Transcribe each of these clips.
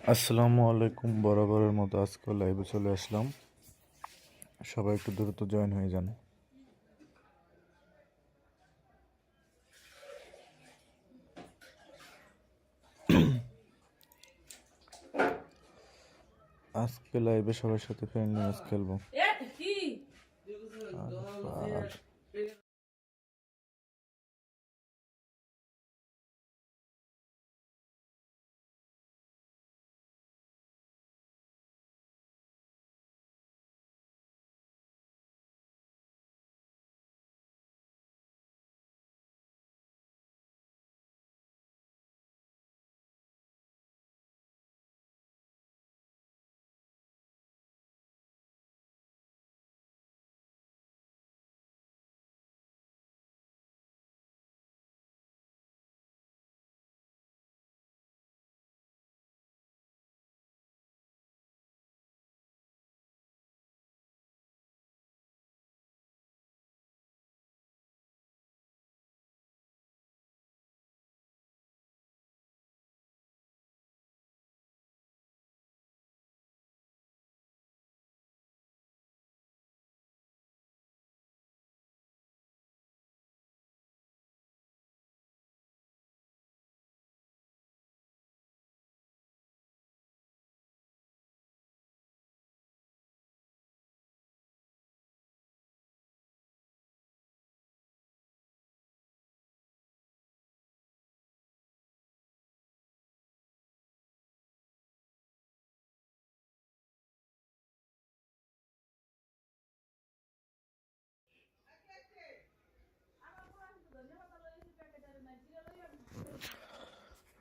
আসসালামু আলাইকুম। বরাবরের মতো আজকে লাইভে চলে আসলাম। সবাই একটু দ্রুত জয়েন হয়ে যান। আজকে লাইভে সবার সাথে ফ্রেন্ডলি ম্যাচ খেলবো। আর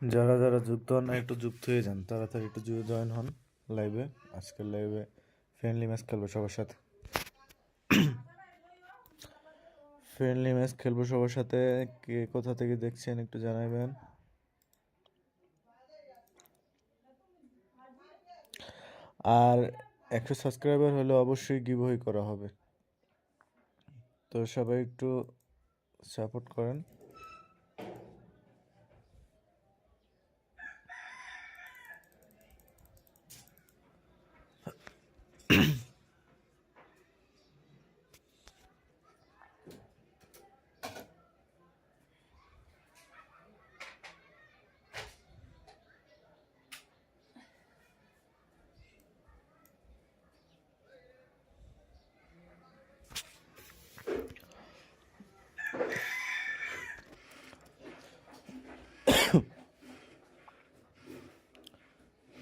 যারা যারা যুক্ত হন না একটু যুক্ত হয়ে যান, তাড়াতাড়ি একটু জয়েন হন লাইভে। আজকের লাইভে ফ্রেন্ডলি ম্যাচ খেলবো সবার সাথে। ফ্রেন্ডলি ম্যাচ খেলবো সবার সাথে। কে কোথা থেকে দেখছেন একটু জানাবেন। আর 100 সাবস্ক্রাইবার হলে অবশ্যই গিভওয়ে করা হবে, তো সবাই একটু সাপোর্ট করেন।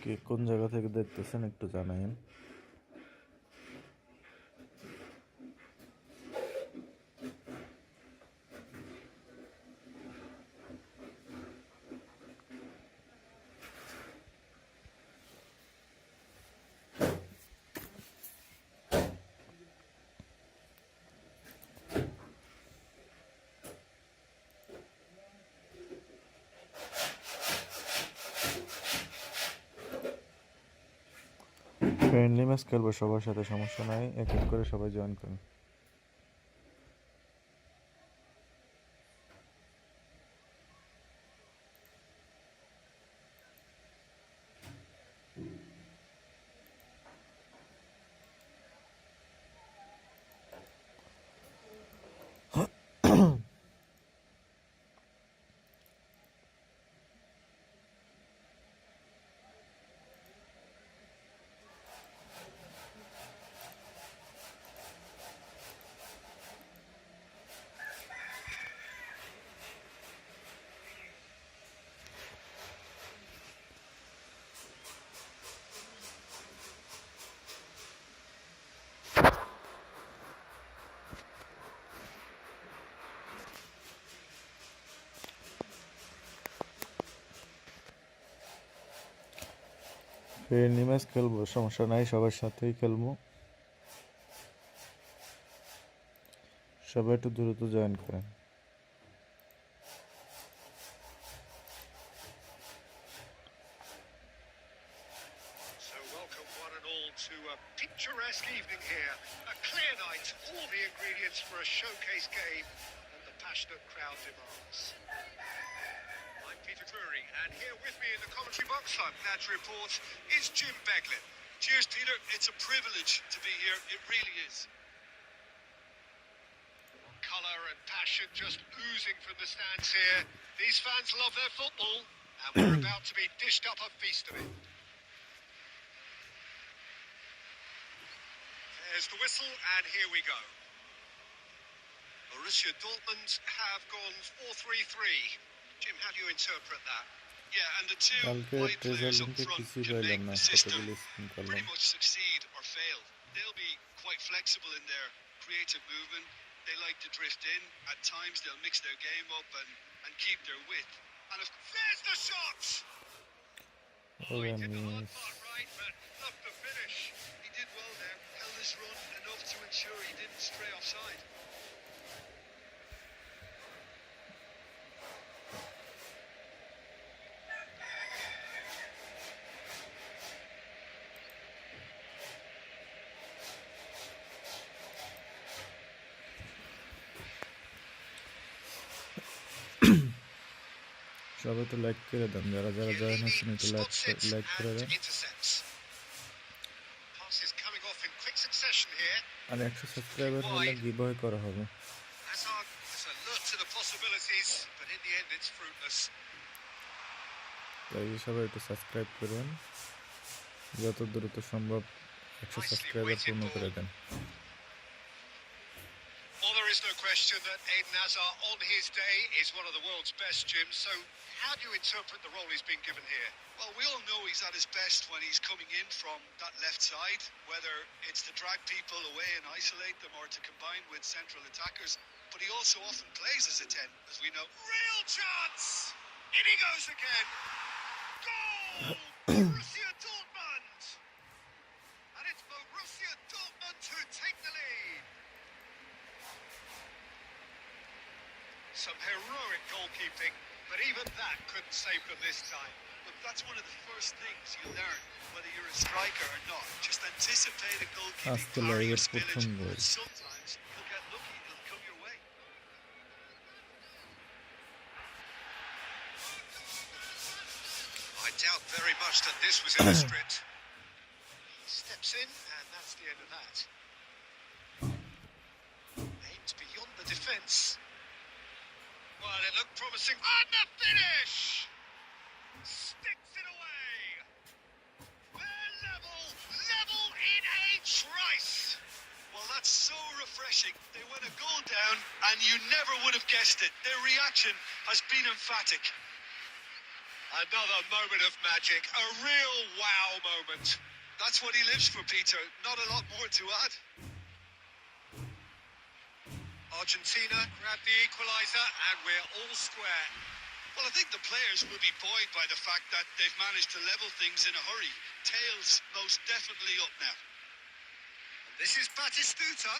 কে কোন জায়গা থেকে দেখতেছেন একটু জানাবেন। ফ্রেন্ডলি ম্যাচ খেলবো সবার সাথে, সমস্যা নাই, এক এক করে সবাই জয়েন করেন। ফ্রেন্ডলি ম্যাচ খেলবো, সমস্যা নাই, সবার সাথেই খেলবো। সবাই একটু দ্রুত জয়েন করেন। Welcome one and all to a picturesque evening here. A clear night, all the ingredients for a showcase game, and the passionate crowd demands. I'm Peter Drury, and here with me in the commentary box, I'm glad to report, is Jim Beglin. Cheers, Peter. It's a privilege to be here. It really is. Colour and passion just oozing from the stands here. These fans love their football, and we're about to be dished up a feast of it. There's the whistle, and here we go. Borussia Dortmund have gone 4-3-3. Jim, how do you interpret that? Yeah, and the two কালকে wide treasure players up লিঙ্কে front কিছুই can পাইলাম make না, the system কতগুলো screen করলাম। pretty much succeed or fail. They'll be quite flexible in their creative movement. They like to drift in. At times they'll mix their game up and keep their width. And there's the shot! Oh, he did the hard part right, but not the finish. He did well there, held his run enough to ensure he didn't stray offside. সবাই তো like করে দেন, যারা যারা join হচ্ছেন একটু like করে দেন। আর 100 subscriber হলে giveaway করা হবে। তাই সবাই একটু সাবস্ক্রাইব করুন, যত দ্রুত সম্ভব 100 সাবস্ক্রাইবার পূর্ণ করে দেন। Well, there is no question that Eden Hazard on his day is one of the world's best, Jim. So how do you interpret the role he's been given here? Well, we all know he's at his best when he's coming in from that left side, whether it's to drag people away and isolate them or to combine with central attackers. But he also often plays as a 10, as we know. Real chance! In he goes again. Goal! Borussia Dortmund! And it's Borussia Dortmund who take the lead. Some heroic goalkeeping, but even that couldn't save them this time. Look, that's one of the first things you learn, whether you're a striker or not. Just anticipate a goalkeeping carry or spillage, and sometimes you'll get lucky, it'll come your way. I doubt very much that this was in the script. Steps in, and that's the end of that. Aimed beyond the defence. Well, it looked promising. And the finish! Sticks it away. They're level in a trice. Well, that's so refreshing. They went a goal down, and you never would have guessed it. Their reaction has been emphatic. Another moment of magic, a real wow moment. That's what he lives for, Peter. Not a lot more to add. Argentina grabbed the equaliser and we're all square. Well, I think the players will be buoyed by the fact that they've managed to level things in a hurry. Tails most definitely up now. And this is Batistuta.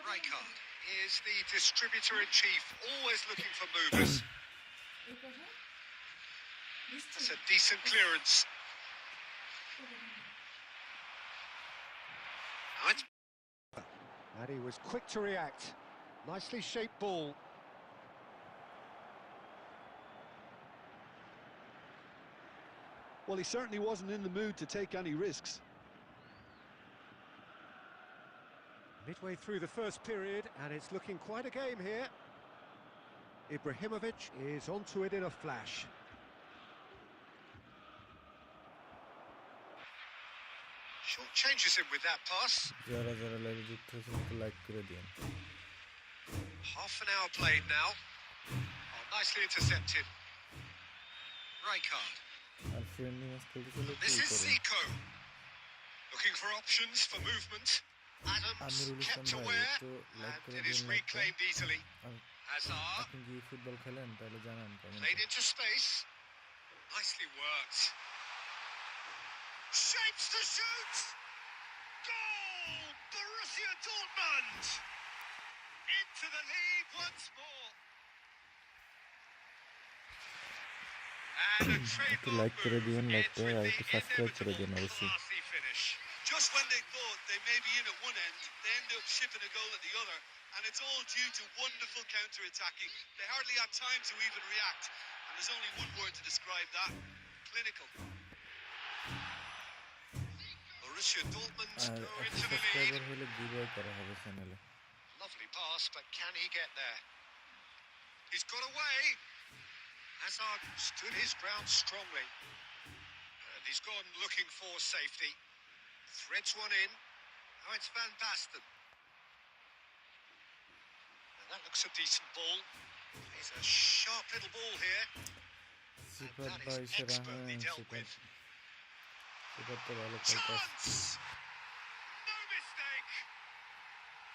Rijkaard is the distributor-in-chief, always looking for movers. That's a decent clearance. Now it's And he was quick to react. Nicely shaped ball. Well, he certainly wasn't in the mood to take any risks. Midway through the first period, and it's looking quite a game here. Ibrahimovic is onto it in a flash. short changes him with that pass. যারা যারা লাইভে যুক্ত হয়েছেন একটু like করে দিন। Half an hour played now. Oh, nicely intercepted. Rijkaard. R friendly match খেলতে চলে This কি is করে? Zico. Looking for options for movement. Adams kept aware and it is reclaimed easily. Hazard. আপনি কি ফুটবল খেলেন তাহলে জানান কমেন্টে। Played into space. Nicely worked. Shapes to shoot. Goal! Borussia Dortmund. Into the lead once more. And a একটু like করে দিবেন, লাইকটা আর একটু সাবস্ক্রাইব করে দিন অবশ্যই। Just when they thought they may be in at one end, they end up shipping a goal at the other, and it's all due to wonderful counter-attacking. They hardly had time to even react, and There's only one word to describe that: clinical. Borussia Dortmund are go একটা into the lead. Subscriber হলে giveaway করা হবে চ্যানেলে। Lovely pass, but can he get there? He's got away. Hazard stood his ground strongly. And he's gone looking for safety. Threads one in. Now it's Van Basten. And that looks a decent ball. It's a sharp little ball here. Sifat That ভাই is সেরা, expertly হ্যাঁ dealt Sifat with. সিফাত তো ভালো খেলতে Chance! No mistake!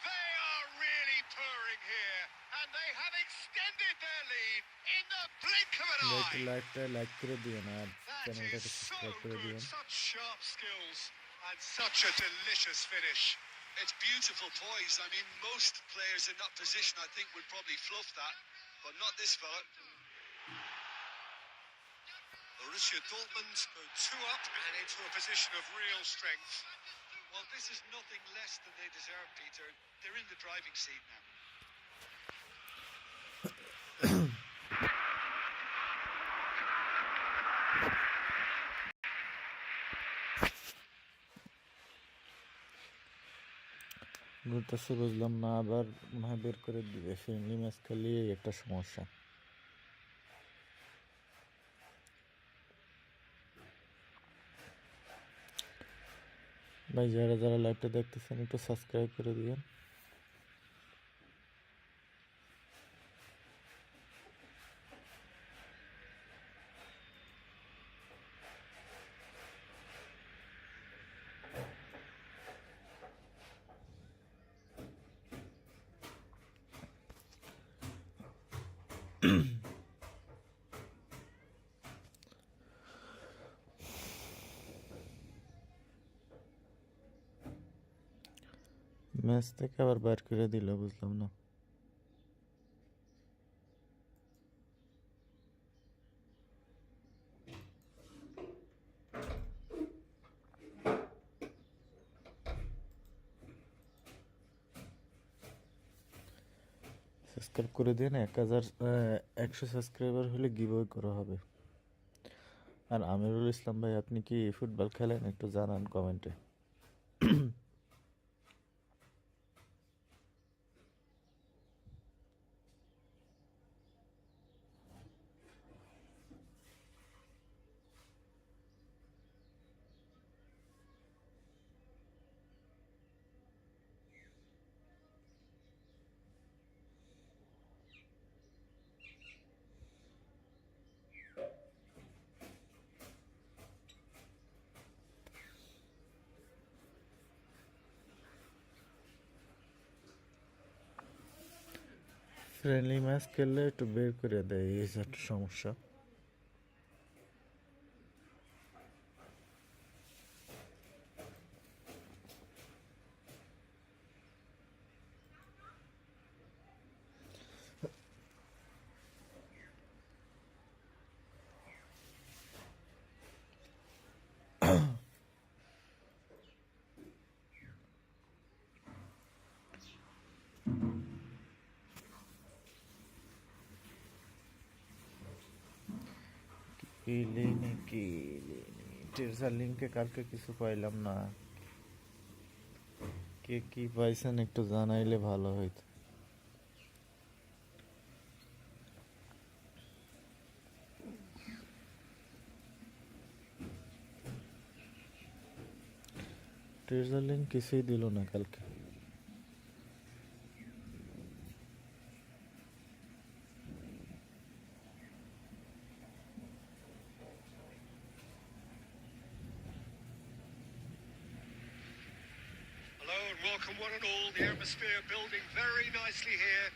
They are really purring here, and they have extended their lead in the blink of an একটু eye. লাইভটা like করে দিবেন আর That চ্যানেলটাকে is so সাবস্ক্রাইব করে good, দিবেন। such sharp skills, and such a delicious finish. It's beautiful poise. I mean, most players in that position, I think, would probably fluff that, but not this fella. Borussia Dortmund go 2 up and into a position of real strength. Well, this is nothing less than they deserve, Peter. They're in the driving seat now. ঘুরতেছে বুঝলাম না, আবার মনে হয় বের করে দিবে। Friendly match খেলিয়ে একটা সমস্যা। ভাই যারা যারা লাইভটা দেখতেছেন একটু সাবস্ক্রাইব করে দিবেন। ম্যাচ থেকে আবার বাইর করে দিল, বুঝলাম না। সাবস্ক্রাইব করে দিন। 1,100 সাবস্ক্রাইবার হলে গিভওয়ে করা হবে। আর আমিরুল ইসলাম ভাই, আপনি কি ফুটবল খেলেন? একটু জানান কমেন্টে। ফ্রেন্ডলি ম্যাচ খেললে একটু বের করে দেয়, এই একটা সমস্যা। টেরজার লিঙ্কে কালকে কিছু পাইলাম না, কে কি পাইছেন একটু জানাইলে ভালো হইতো। টেরজার লিঙ্ক কিছুই দিল না কালকে। Welcome one and all. The atmosphere building very nicely here.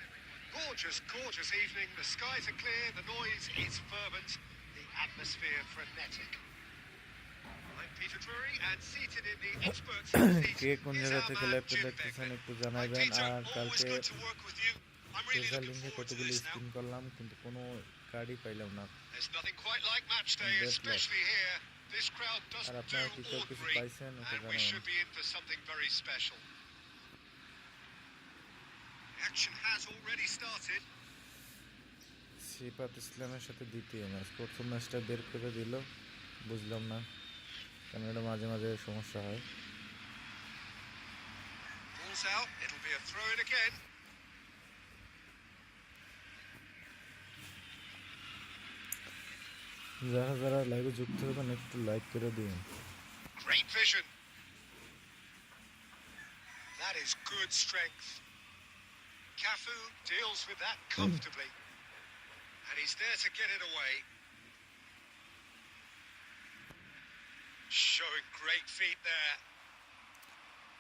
Gorgeous, gorgeous evening. The skies are clear, the noise is fervent, the atmosphere frenetic. I'm Peter Drury, and seated in the experts seat কে কোন is জায়গা our থেকে man লাইভটা Jim দেখতেছেন Beglin. একটু Hi জানাবেন। Peter, আর always কালকে good to work with you. I'm really টেরজার looking লিঙ্কে forward to কতগুলো this now. স্পিন করলাম, কিন্তু কোনো কার্ডই পাইলাম না। There's nothing quite like match day, Deadlock. especially here. This crowd R doesn't do আপনারা কি কেউ কিছু ordinary, পাইছেন একটু and we জানাবেন। should be in for something very special. Action has already started. সিফাত ইসলামের সাথে দ্বিতীয় ম্যাচ, প্রথম ম্যাচটা বের করে দিল, বুঝলাম না কারণ এটা মাঝে মাঝে সমস্যা হয়। Ball's out, it'll be a throw in again. যারা যারা লাইভে যুক্ত হবেন একটু লাইক করে দিন। Great vision. That is good strength. Cafu deals with that comfortably. And he's there to get it away. Showing great feet there.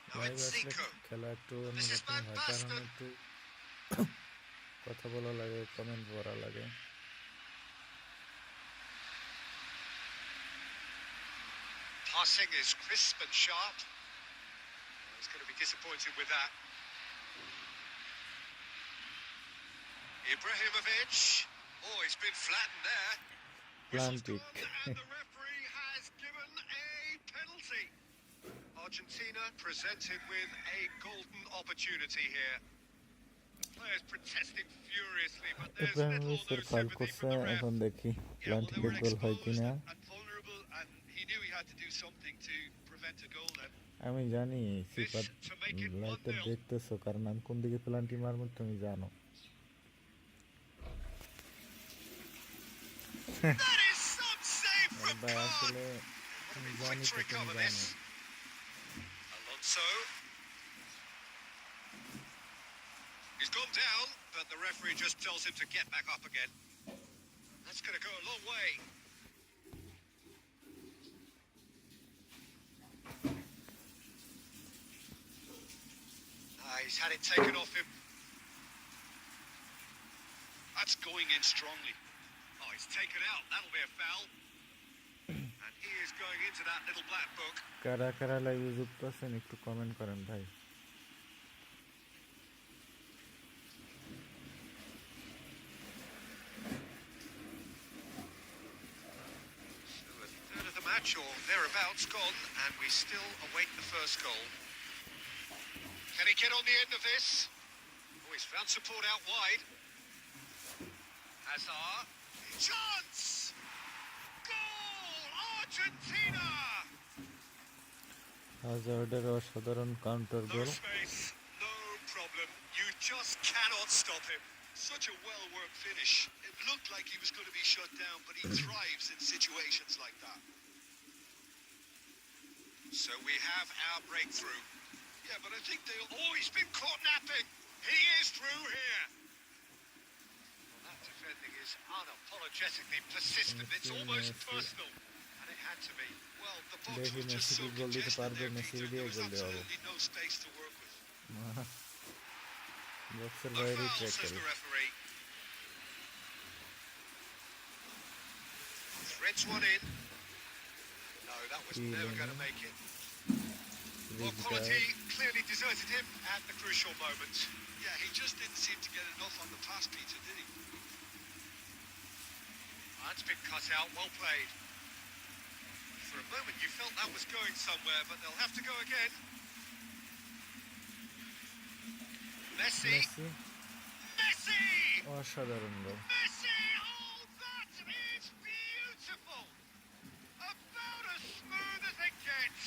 Now live it's আসলে Zico. খেলা একটু This is অন্যরকম হয়, কারণ Van একটু কথা বলা লাগে, কমেন্ট পড়া লাগে। Passing is crisp and sharp. He's going to be disappointed with that. Ibrahimovic. Oh, he's been flattened there. Whistle's Plantic. gone, and the referee has given a penalty. Argentina presented with a golden opportunity here. The players protesting furiously, but there's little ইব্রাহিমোভিচের no foul sympathy করছে, from the ref. এখন দেখি Yeah, well, they প্লান্টিকের were গোল হয় exposed কিনা। and vulnerable, and he knew he had to do something to prevent a goal then. আমি জানি This Sifat to make it লাইভটা 1-0. দেখতেছো, কারণ আমি কোন দিকে প্লান্টি মারবো তুমি জানো। That is some save from ভাই Kahn. আসলে What a জানি quick to তো তুমি recover জানো। this. Alonso. He's gone down, but the referee just tells him to get back up again. That's going to go a long way. He's had it taken off him. That's going in strongly. Oh, he's taken out. That'll be a foul. And he is going into that little black book. কারা কারা লাইভে যুক্ত আছেন একটু comment করেন ভাই। So a third of the match or thereabouts gone, and we still await the first goal. Can he get on the end of this? Oh, he's found support out wide. Hazard. Chance! Goal! Argentina! হাজার্ডের অসাধারণ counter No goal. space, no problem. You just cannot stop him. Such a well-worked finish. It looked like he was going to be shut down, but he thrives in situations like that. So we have our breakthrough. Yeah, but I think he's been caught napping. He is through here. Well, that defending is unapologetically persistent. It's almost personal. And it had to be. Well, the box দেখি was just Messi so কি গোল দিতে congested পারবে, there, Messi Peter. দিয়ে There was গোল দেওয়া হবে। absolutely no space to work with. বক্সের No বাইরে foul, track says করে। the referee. Threads one in. No, that was never going to make it. Well, quality clearly deserted him at the crucial moment. Yeah, he just didn't seem to get enough on the pass, Peter, did he? That's been cut out. Well played. For a moment, you felt that was going somewhere, but they'll have to go again. Messi. Messi Messi! অসাধারণ গোল। Messi! Oh, that is beautiful! About as smooth as it gets.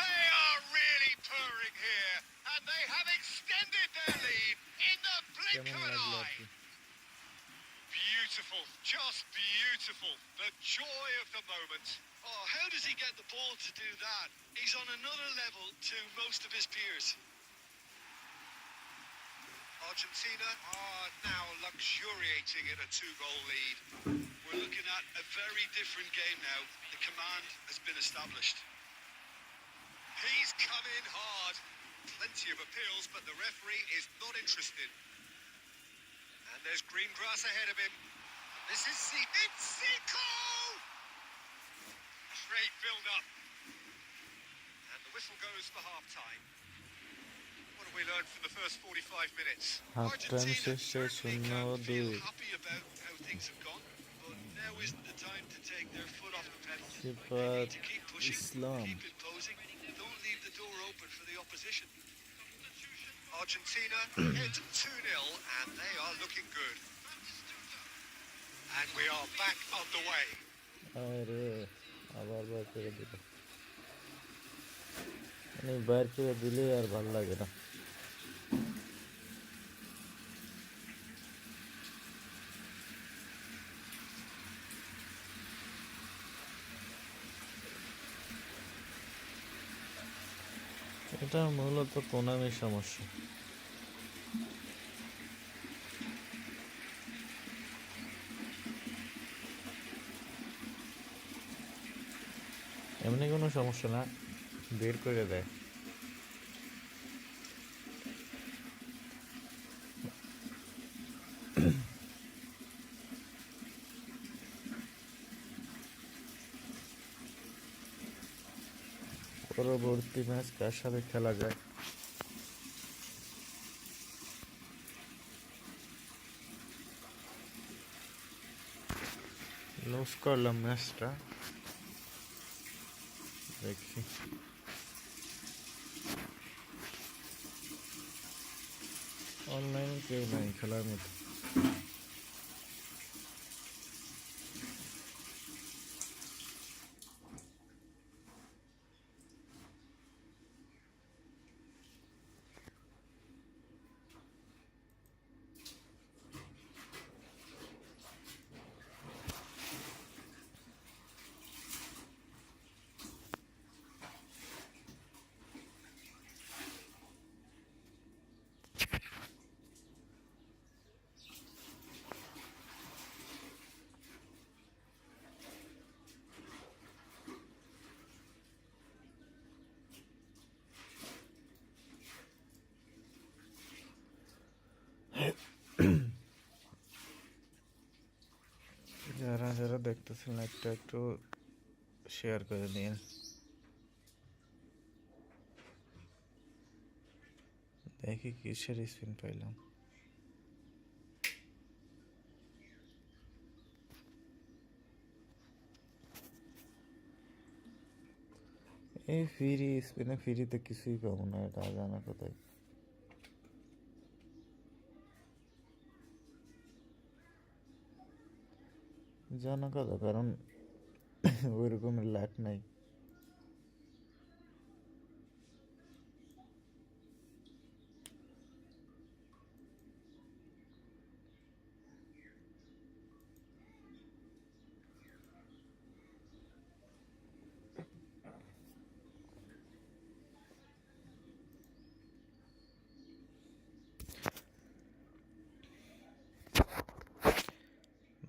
They are really purring here, and they have extended their lead in the blink কেমন of an লাগলো আর eye. কি? Beautiful, just beautiful. The joy of the moment. Oh, how does he get the ball to do that? He's on another level to most of his peers. Argentina are now luxuriating in a 2-goal lead. We're looking at a very different game now. The command has been established. He's come in hard. Plenty of appeals, but the referee is not interested. And there's green grass ahead of him. This is it's Zico! Great build-up. And the whistle goes for half-time. What have we learned from the first 45 minutes? Half time Argentina শেষে certainly can 0-2 feel happy about how things have gone, but now isn't the time to take their foot off the pedal. They Sifat need to keep pushing, Islam. keep imposing, don't leave the door open for the opposition. Argentina head 2-0 and they are looking good. And we are back on the way. আরে আবার বার করে দিল, মানে বাইর করে দিলে আর ভাল লাগে না। এটা মূলত কোনামির সমস্যা। এমনি কোনো সমস্যা না, বের করে দেয়। পরবর্তী ম্যাচ কার সাথে খেলা যায়? লস করলাম ম্যাচটা, দেখি। অনলাইনে কেউ নাই খেলার মতো। যারা যারা দেখতেছেন একটা একটু শেয়ার করে দিন। দেখি কিসের স্পিন পাইলাম। এই ফ্রি স্পিনে ফ্রিতে কিছুই পাবো না, এটা জানা কোথায়। জানা কথা, কারণ ওই রকমের লাক নাই।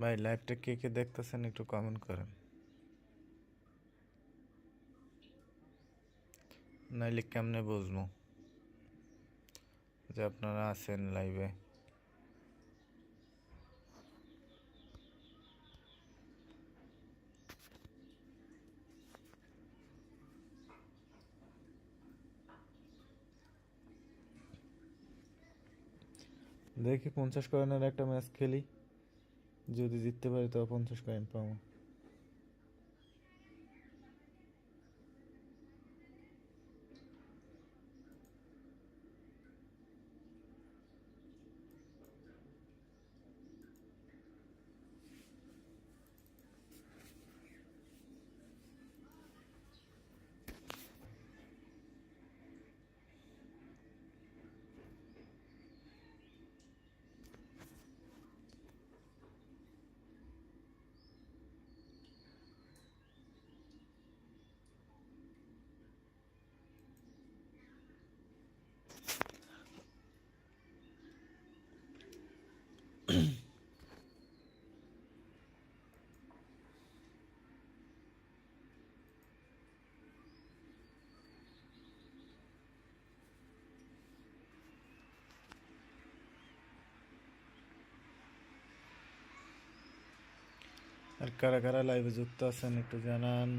ভাই লাইভটা কে কে দেখতেছেন একটু কমেন্ট করেন, নাইলে কেমনে বুঝবো যে আপনারা আছেন লাইভে। দেখি 50 কয়েনের একটা ম্যাচ খেলি, যদি জিততে পারি তো 50 কয়েন পাবো। আর কারা কারা লাইভে যুক্ত আছেন একটু জানান।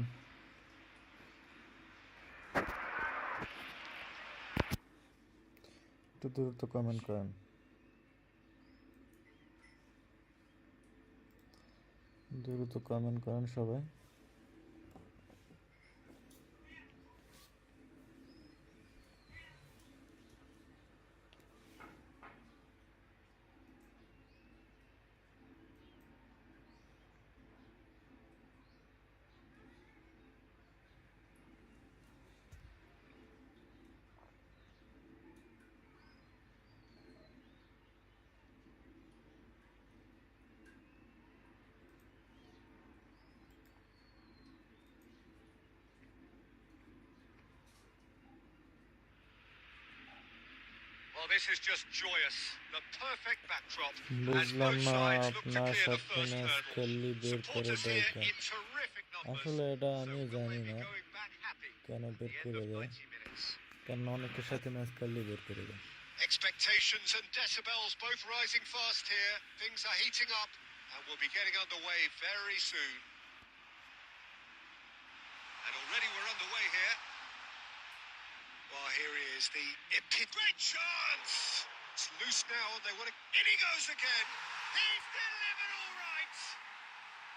একটু দ্রুত কমেন্ট করেন, দ্রুত কমেন্ট করেন সবাই। Well, this is just joyous. The perfect backdrop. As বুঝলাম both না sides look to আপনার clear the সাথে first ম্যাচ hurdle. খেললি বের করে Supporters দেয় here কেন? in terrific numbers. আসলে এটা So আমিও will জানি they be না going back happy কেন at বের the end করে of দেয়, 90 minutes? কারণ অনেকের সাথে ম্যাচ খেললি বের করে দেয়। Expectations and decibels both rising fast here. Things are heating up and we'll be getting underway very soon. And already we're underway here. Well, here he is, the great chance! It's loose now and they want to... In he goes again! He's delivered all right!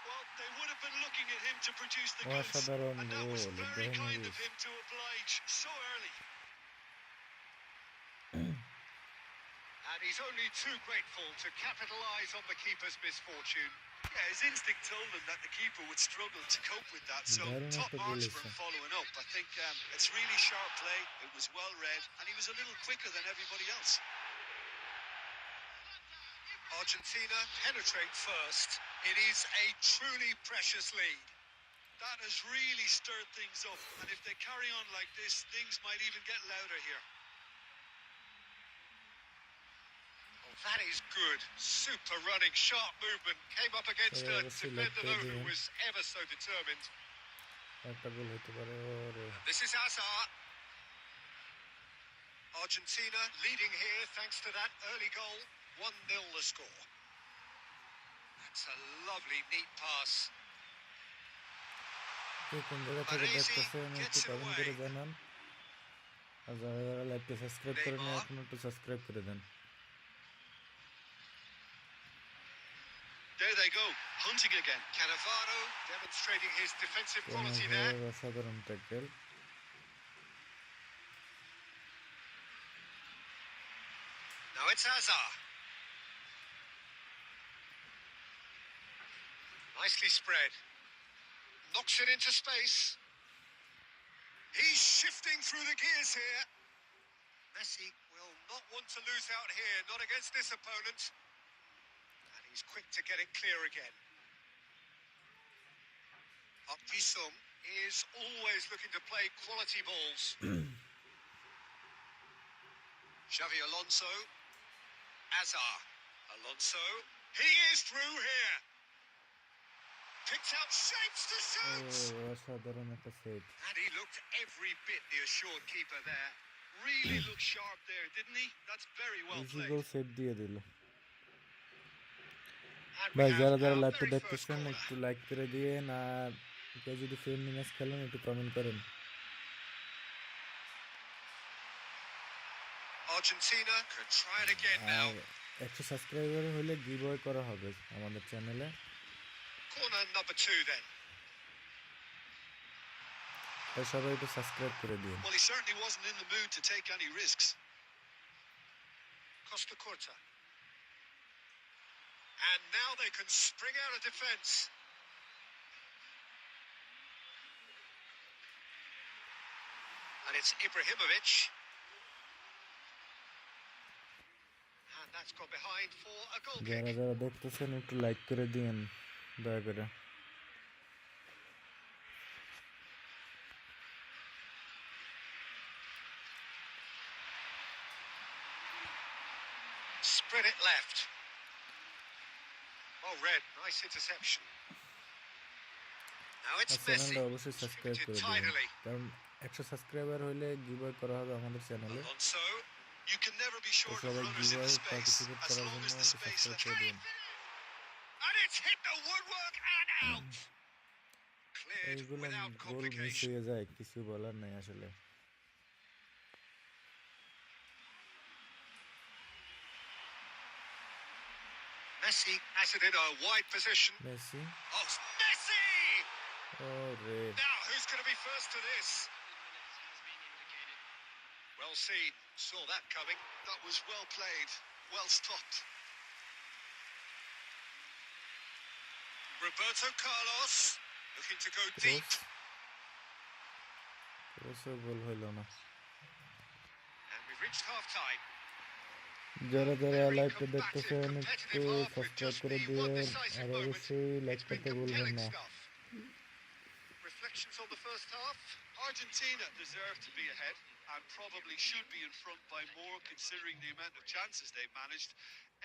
Well, they would have been looking at him to produce the goods, অসাধারণ and that was goal, very kind of Ibrahimovic. him to oblige so early. And he's only too grateful to capitalise on the keeper's misfortune. Yeah, his instinct told him that the keeper would struggle to cope with that, so দারুণ top একটা গোল marks for এসেছে। him following up. I think it's really sharp play, it was well read, and he was a little quicker than everybody else. Argentina penetrate first. It is a truly precious lead. That has really stirred things up, and if they carry on like this, things might even get louder here. Oh, that is good. Super running, sharp movement. Came up against a defender though who was ever so determined. একটা গোল হতে পারে। ওরে This is Hazard. Argentina leading here thanks to that early goal. 1-0 the score. That's a lovely, neat pass. কে কোন জায়গা থেকে দেখতেছেন একটু comment করে জানান, আর যারা যারা লাইভটা সাবস্ক্রাইব করেন না এখন একটু সাবস্ক্রাইব করে দেন। There they go, hunting again. Cannavaro demonstrating his defensive quality there. Corner অসাধারণ tackle. Now it's Hazard. Nicely spread. Knocks it into space. He's shifting through the gears here. Messi will not want to lose out here, not against this opponent. And he's quick to get it clear again. Park Ji-sung is always looking to play quality balls. Xavi Alonso. Azar. Alonso. He is through here. Picks out shapes to shoot. অসাধারণ একটা save. And he looked every bit the assured keeper there. Really looked sharp there, didn't he? That's very well easy played. Goal save দিয়ে দিল। And we ভাই have যারা যারা our লাইভটা very first দেখতেছেন corner. একটু লাইক করে দিয়েন, আর কেউ যদি ফ্রেন্ডলি ম্যাচ খেলেন একটু কমেন্ট করেন। Argentina could try it again now. আর 100 সাবস্ক্রাইবার হলে গিভঅ্যাওয়ে করা হবে আমাদের চ্যানেলে। Corner number 2 then. তাই সবাই একটু সাবস্ক্রাইব করে দিন। Well, he certainly wasn't in the mood to take any risks. Costa Curta. And now they can spring out of defence. And it's Ibrahimovic. And that's gone behind for a goal যারা kick. যারা দেখতেছেন একটু like করে দিন দয়া করে। Spread it left. Well read, nice interception. Now R it's Messi. চ্যানেলটা অবশ্যই সাবস্ক্রাইব করে দিন, Tidily. কারণ 100 সাবস্ক্রাইবার হলে গিভঅ্যাওয়ে করা হবে আমাদের চ্যানেলে। Alonso. You can never be তো short of সবাই runners in the giveaway space, participate as করার long জন্য as the একটু space সাবস্ক্রাইব left. করে দিন। And it's hit the woodwork and out. Cleared এইগুলো without গোল মিস complication. হয়ে যায়, কিছু বলার নাই আসলে। Messi has it in a wide position. Messi, Oh, it's Messi! ওরে Now, who's going to be first to this? Well seen. Saw that coming. That was well played, well stopped. Roberto Carlos looking to go cross, deep. ক্রসও গোল হইল না। And we've reached half-time. যারা যারা লাইভটা দেখতেছেন একটু subscribe করে দিয়েন, আর অবশ্যই লাইক It's been করতে ভুলবেন compelling না। stuff. Reflections on the first half. Argentina deserve to be ahead and probably should be in front by more considering the amount of chances they've managed.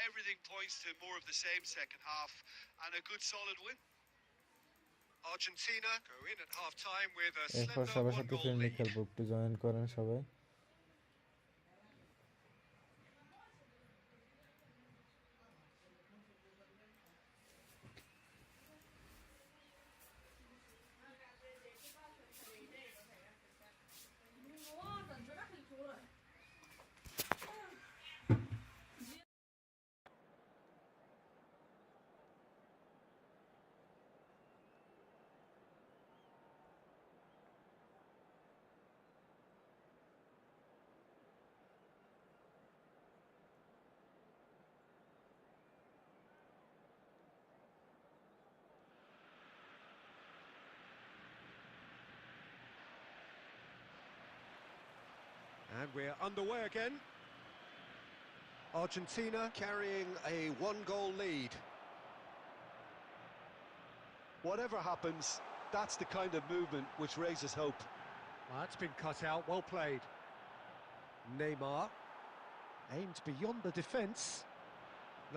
Everything points to more of the same second half and a good solid win. Argentina go in at half-time with a এরপর slender সবার সাথে one-goal friendly lead. খেলবো, একটু join করেন সবাই। And we're underway again. Argentina carrying a one-goal lead. Whatever happens, that's the kind of movement which raises hope. That's been cut out, well played. Neymar aimed beyond the defence.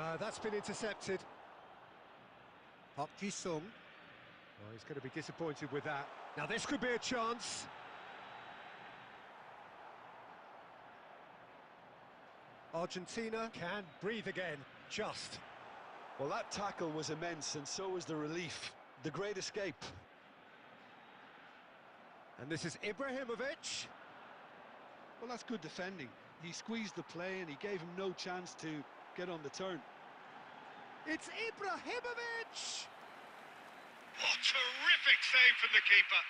No, that's been intercepted. Park Ji-sung. Oh, he's going to be disappointed with that. Now this could be a chance. Argentina can breathe again, just. Well, that tackle was immense, and so was the relief. The great escape. And this is Ibrahimovic. Well, that's good defending. He squeezed the play and he gave him no chance to get on the turn. It's Ibrahimovic! Oh, terrific save from the keeper.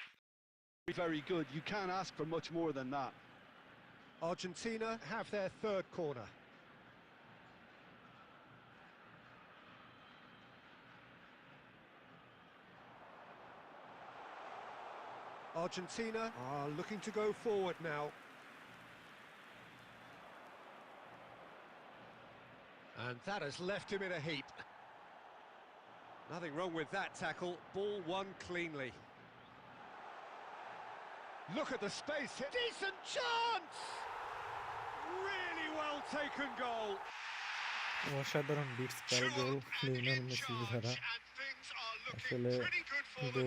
Very good. You can't ask for much more than that. Argentina have their third corner. Argentina are looking to go forward now. And that has left him in a heap. Nothing wrong with that tackle. Ball won cleanly. Look at the space here. Decent chance! Really well taken goal. অসাধারণ bits কার গোল Lionel মেসির ধারা। আসলে গোল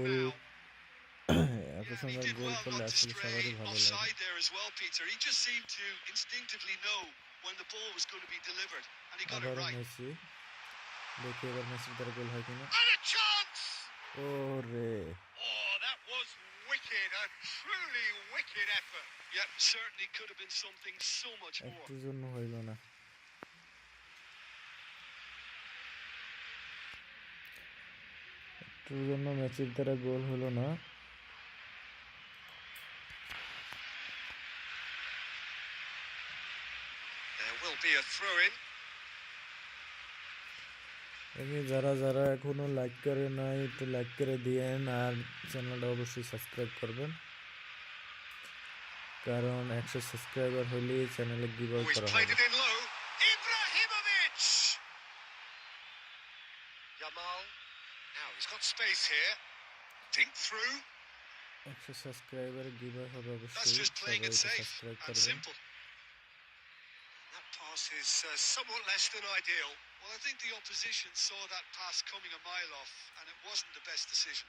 এত সুন্দর গোল করলে আসলে সবারই ভালো লাগে। Offside there as well, Peter. He just seemed to instinctively know when the ball was going to be delivered, and he got it right. Messi, দেখি এবার মেসির দ্বারা গোল হয় কিনা। And a chance! ওরে, Oh, that was wicked, a truly wicked effort. Yep, certainly could have been something so much more. একটুর জন্য হইল না। একটুর জন্য মেসির দ্বারা গোল হলো না। There will be a throw-in. যারা যারা এখনো লাইক করে নাই একটু লাইক করে দিয়েন, আর চ্যানেলটা অবশ্যই সাবস্ক্রাইব করবেন, কারণ 100 সাবস্ক্রাইবার হলে চ্যানেলে গিভঅ্যাওয়ে করা হবে। Ibrahimovic! Yamal. Now he's got space here. Think through. 100 subscriber giveaway হবে That's অবশ্যই, just playing সবাই it safe সাবস্ক্রাইব and করবেন। simple. That pass is somewhat less than ideal. Well, I think the opposition saw that pass coming a mile off, and it wasn't the best decision.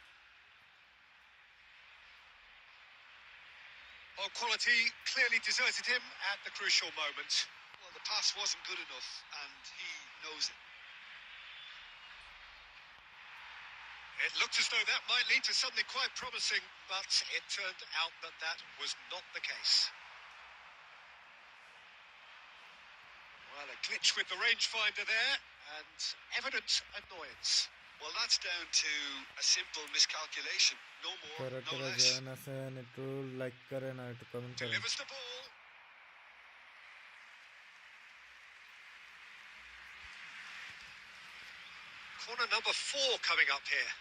Oh, quality clearly deserted him at the crucial moment. Well, the pass wasn't good enough, and he knows it. It looked as though that might lead to something quite promising, but it turned out that that was not the case. Well, a glitch with the rangefinder there, and evident annoyance. Well, that's down to a simple miscalculation, no more, যারা no যারা less. Join আছেন একটু like করেন আর একটু comment করেন। Delivers the ball. Corner number 4 coming up here.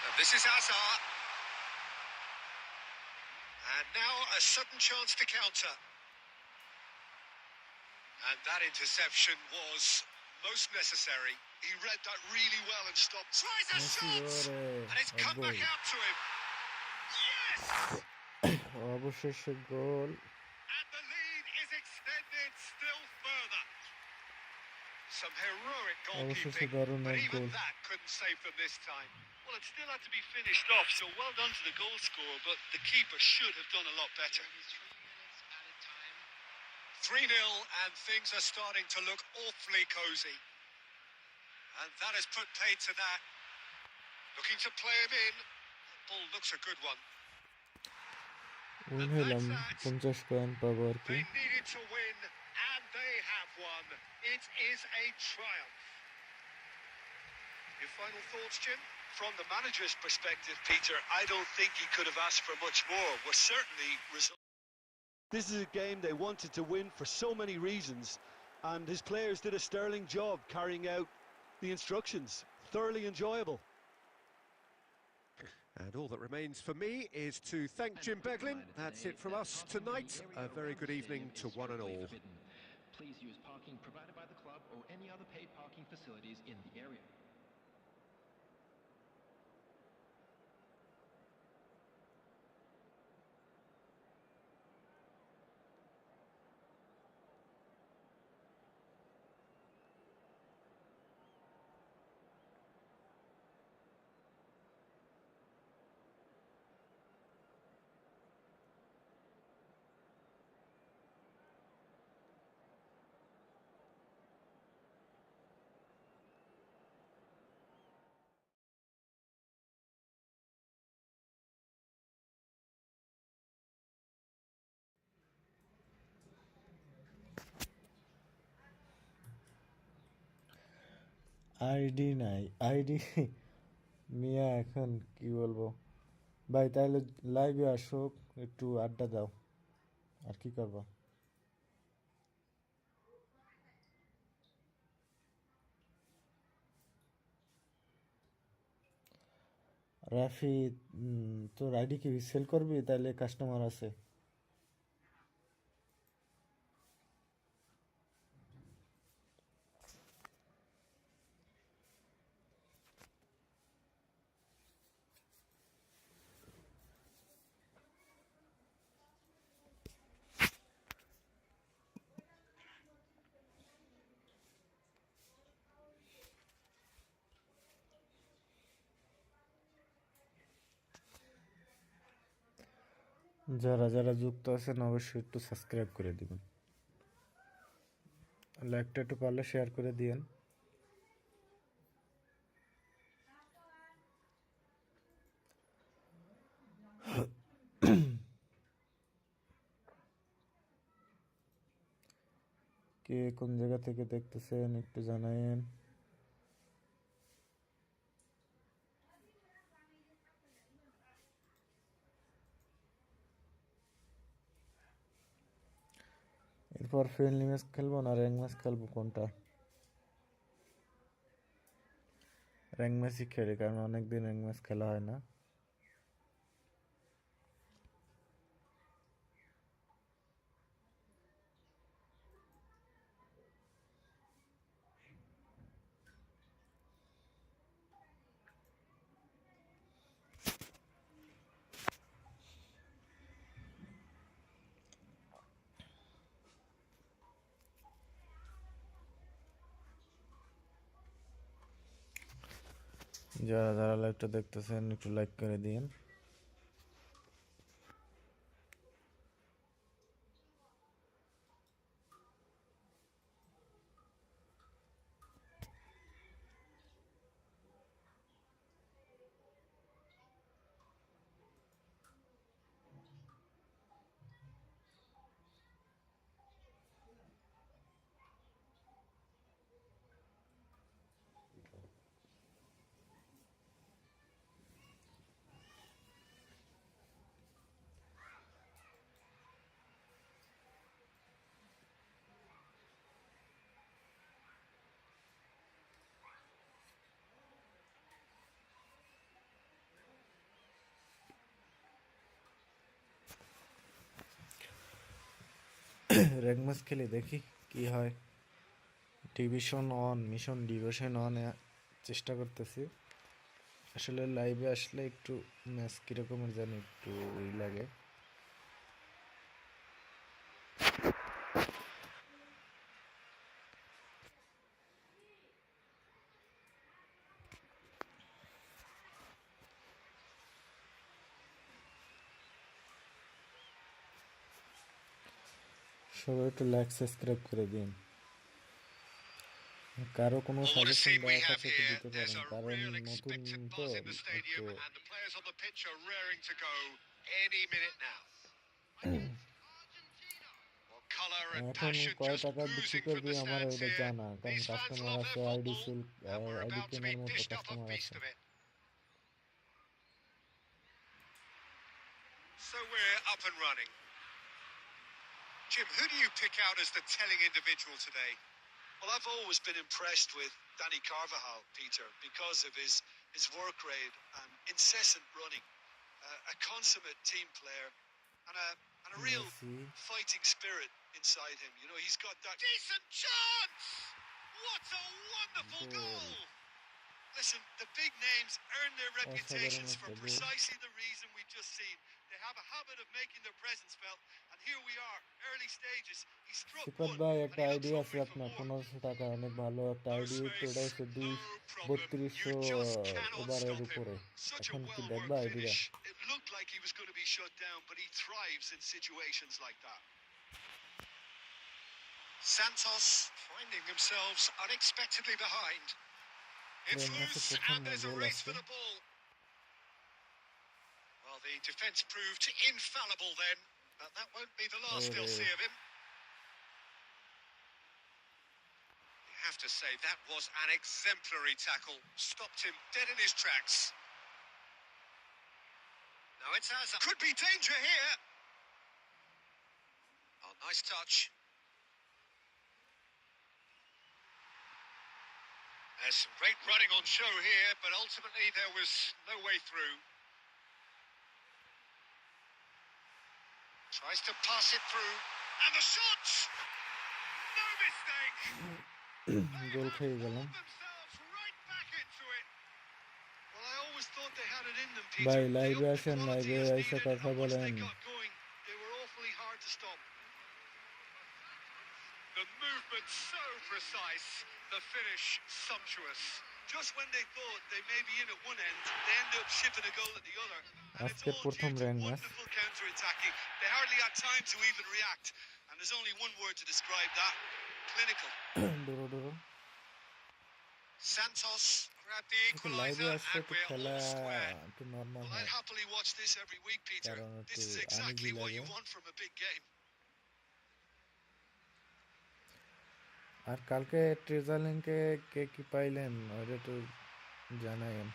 And this is Hazard. And now a sudden chance to counter. And that interception was most necessary. He read that really well and stopped. Tries a shot! And it's cut back out to him. Yes! অবশেষে গোল। And the lead is extended still further. Some heroic goalkeeping, but even that couldn't save them this time. Well, it still had to be finished off, so well done to the goal scorer, but the keeper should have done a lot better. 3-0, and things are starting to look awfully cosy. And that has put paid to that. Looking to play him in. Ball looks a good one. Win হইলাম 50 point পাবো আর কি। They needed to win, and they have won. It is a triumph. Your final thoughts, Jim? From the manager's perspective, Peter, I don't think he could have asked for much more. We're certainly This is a game they wanted to win for so many reasons, and his players did a sterling job carrying out the instructions. Thoroughly enjoyable. And all that remains for me is to thank Jim Beglin. That's it from us tonight. A very good evening to one and all. Please use parking provided by the club or any other paid parking facilities in the area. ID নাই, ID মিয়া এখন কি বলবো ভাই, তাহলে লাইভে আসো, একটু আড্ডা দাও, আর কি করবো। রাফি, তোর আইডি কি সেল করবি? তাহলে কাস্টমার আছে। যারা যারা যুক্ত আছেন অবশ্যই একটু সাবস্ক্রাইব করে দিবেন, লাইকটা একটু পারলে শেয়ার করে দিয়েন। কে কোন জায়গা থেকে দেখতেছেন একটু জানায়েন। এরপর ফ্রেন্ডলি ম্যাচ খেলবো না র্যাঙ্ক ম্যাচ খেলবো, কোনটা? র্যাঙ্ক ম্যাচই খেলি, কারণ অনেকদিন র্যাঙ্ক ম্যাচ খেলা হয় না। যারা যারা লাইভটা দেখতেছেন একটু লাইক করে দিন। র্যাঙ্ক ম্যাচ খেলি, দেখি কি হয়। Division on, mission division on চেষ্টা করতেছি। আসলে লাইভে আসলে একটু ম্যাচ কীরকমের জানি একটু লাগে। সবাই একটু লাইক সাবস্ক্রাইব করে দিন। কারো কোনো Well, what a suggestion scene we দেওয়া have থাকলে একটু here. দিতে There's পারেন, a কারণ real নতুন expectant তো buzz in the একটু stadium, and the players on the pitch are raring to go any minute now. Well, colour and এখন passion কয় just টাকা বিক্রি oozing from করবি the আমার stands ওইটা here. জানা, কারণ These fans কাস্টমার love আছে, their ID football, sale and we're ID about to be কেনার মতো dished up a customer feast আছে। of it. So we're up and running. Jim, who do you pick out as the telling individual today? Well, I've always been impressed with Danny Carvajal, Peter, because of his work rate and incessant running. A consummate team player and a real Messi fighting spirit inside him. You know, he's got that. Decent chance! What a wonderful goal, goal! Listen, the big names earn their অসাধারণ reputations for একটা গোল। precisely the reason we've just seen. They have a habit of making their presence felt, and here we are, early stages. He struck Sifat one, ভাই and একটা he ID looks আছে hungry for আপনার more. 1500 টাকা, অনেক ভালো একটা No ID, তো space, ওটা হচ্ছে no problem. You 3200 just cannot ওভারের stop him. উপরে। Such a এখন কি দেখবা well-worked আইডিটা? finish. It looked like he was going to be shut down, but he thrives in situations like that. Santos finding themselves unexpectedly behind. It's ম্যাচে loose, প্রথম and there's a goal race আছে। for the ball. Well, the defence proved infallible then, but that won't be the last they'll ওরে see of him. You have to say that was an exemplary tackle. Stopped him dead in his tracks. Now it's Hazard. Could be danger here. Oh, nice touch. There's some great running on show here, but ultimately there was no way through. Tries to pass it through, and the shot! No mistake! They goal have খেয়ে গেলাম। pulled themselves right back into it. Well, I always thought they had it in them, ভাই Peter. They লাইভে upped the আসেন, quality লাইভে as আইসা needed, কথা and once they বলেন। got going, they were awfully hard to stop. The movement so precise, the finish sumptuous. Just when they thought they may be in at one end, they end up shipping a goal at the other. And it's আজকের all প্রথম due to rank match. wonderful counter-attacking. They hardly had time to even react. And there's only one word to describe that: clinical. ডোরো ডোরো। Santos grabbed the একটু লাইভে equaliser, আসলে and একটু we're খেলা all square. একটু normal Well, হয়, I'd happily watch this every week, Peter. কারণ This একটু is uneasy exactly what লাগে। you want from a big game. আর কালকে ট্রেজার লিঙ্কে কে কি পাইলেন ওটা তো জানাইন।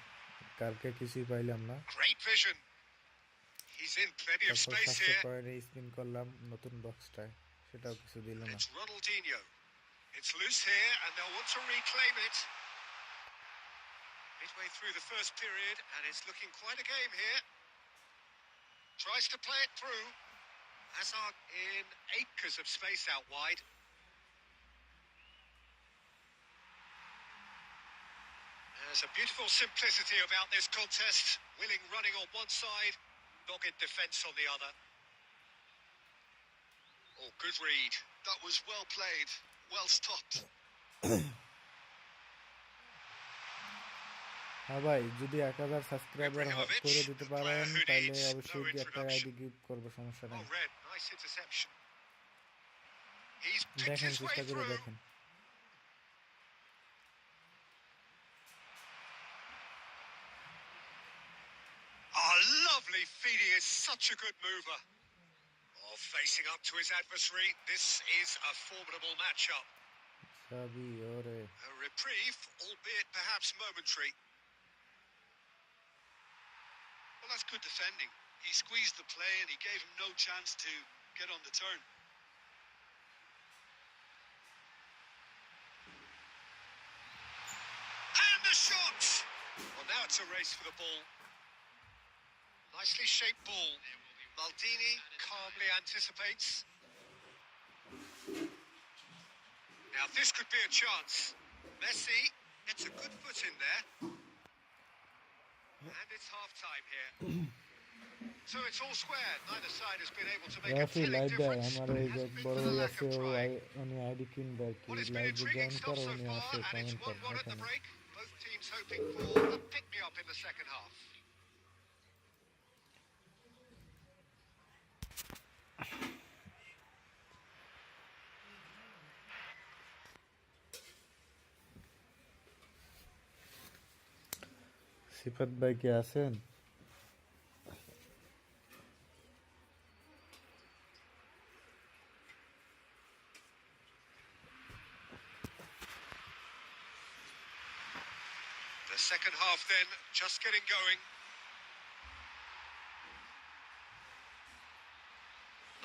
কালকে কিছুই পাইলাম না। Great vision. He's in plenty of তারপর space 700 here. কয়েনে স্পিন করলাম নতুন বক্সটায়, সেটাও কিছু দিল না। It's Ronaldinho. It's loose here, and they'll want to reclaim it. Midway through the first period, and it's looking quite a game here. Tries to play it through. Hazard in acres of space out wide. There's a beautiful simplicity about this contest. Willing running on one side, dogged defence on the other. Oh, good read. That was well played, well stopped. হ্যাঁ ভাই, যদি 1000 subscriber করে দিতে পারেন তাহলে অবশ্যই একটা ID gift করবো, সমস্যা Oh, নেই। Red, nice interception. He's picked দেখেন, his way চেষ্টা করে through. দেখেন। Oh, lovely feed. He is such a good mover. Oh, facing up to his adversary. This is a formidable matchup. সাবি ওরে A reprieve, albeit perhaps momentary. Well, that's good defending. He squeezed the play and he gave him no chance to get on the turn. And the shot! Well, now it's a race for the ball. Nicely shaped ball. Maldini calmly anticipates. Now this could be a chance. Messi gets a good foot in there. And it's half-time here. So it's all square. Neither side has been able to make a Rafi telling live দেয় difference. আমার It এই যে hasn't been বড় for the ভাই lack আছে of O trying. উনি ID কিনবে আর কি Well, it's been লাইভে intriguing জয়েন stuff করো so উনি far, আসে and it's কমেন্ট করে 1-1 at the এখানে break. Both teams hoping for a pick-me-up in the second half. সিফাত ভাই কি আছেন? The second half then, just getting going.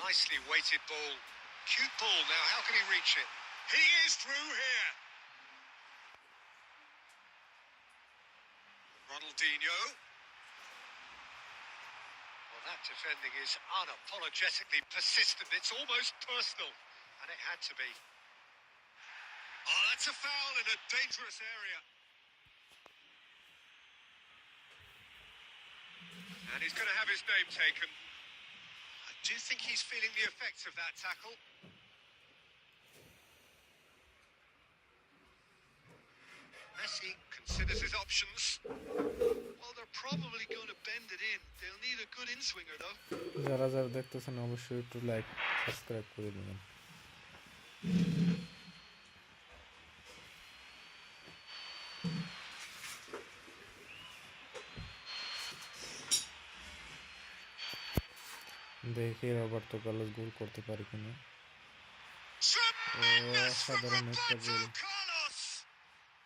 Nicely weighted ball. Cute ball now, how can he reach it? He is through here. Ronaldinho. Well, that defending is unapologetically persistent. It's almost personal, and it had to be. Oh, that's a foul in a dangerous area. And he's going to have his name taken. I do think he's feeling the effects of that tackle. Messi considers his options. Well, they're probably going to bend it in. They'll need a good in-swinger, though. যারা যারা দেখতেছেন অবশ্যই একটু like subscribe করে দিবেন। দেখি Roberto Carlos গোল করতে পারে কিনা। Tremendous from অসাধারণ একটা Roberto goal. Carlos.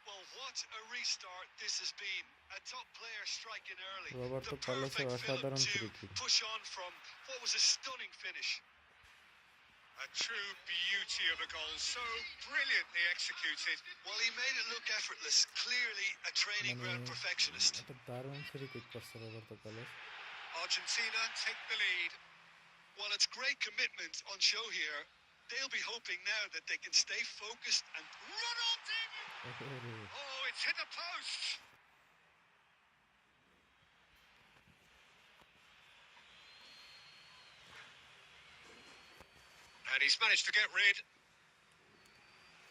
Well, what a restart this has been. A top player striking early. Roberto The কার্লোসের perfect fillip অসাধারণ to free kick. push on from what was a stunning finish. A true beauty of a goal, so brilliantly executed. Well, he made it look effortless. Clearly a training ground perfectionist. একটা দারুণ free kick করছে Roberto Carlos. Argentina take the lead. Well, it's great commitment on show here. They'll be hoping now that they can stay focused and run on David. Oh, it's hit the post. And he's managed to get rid.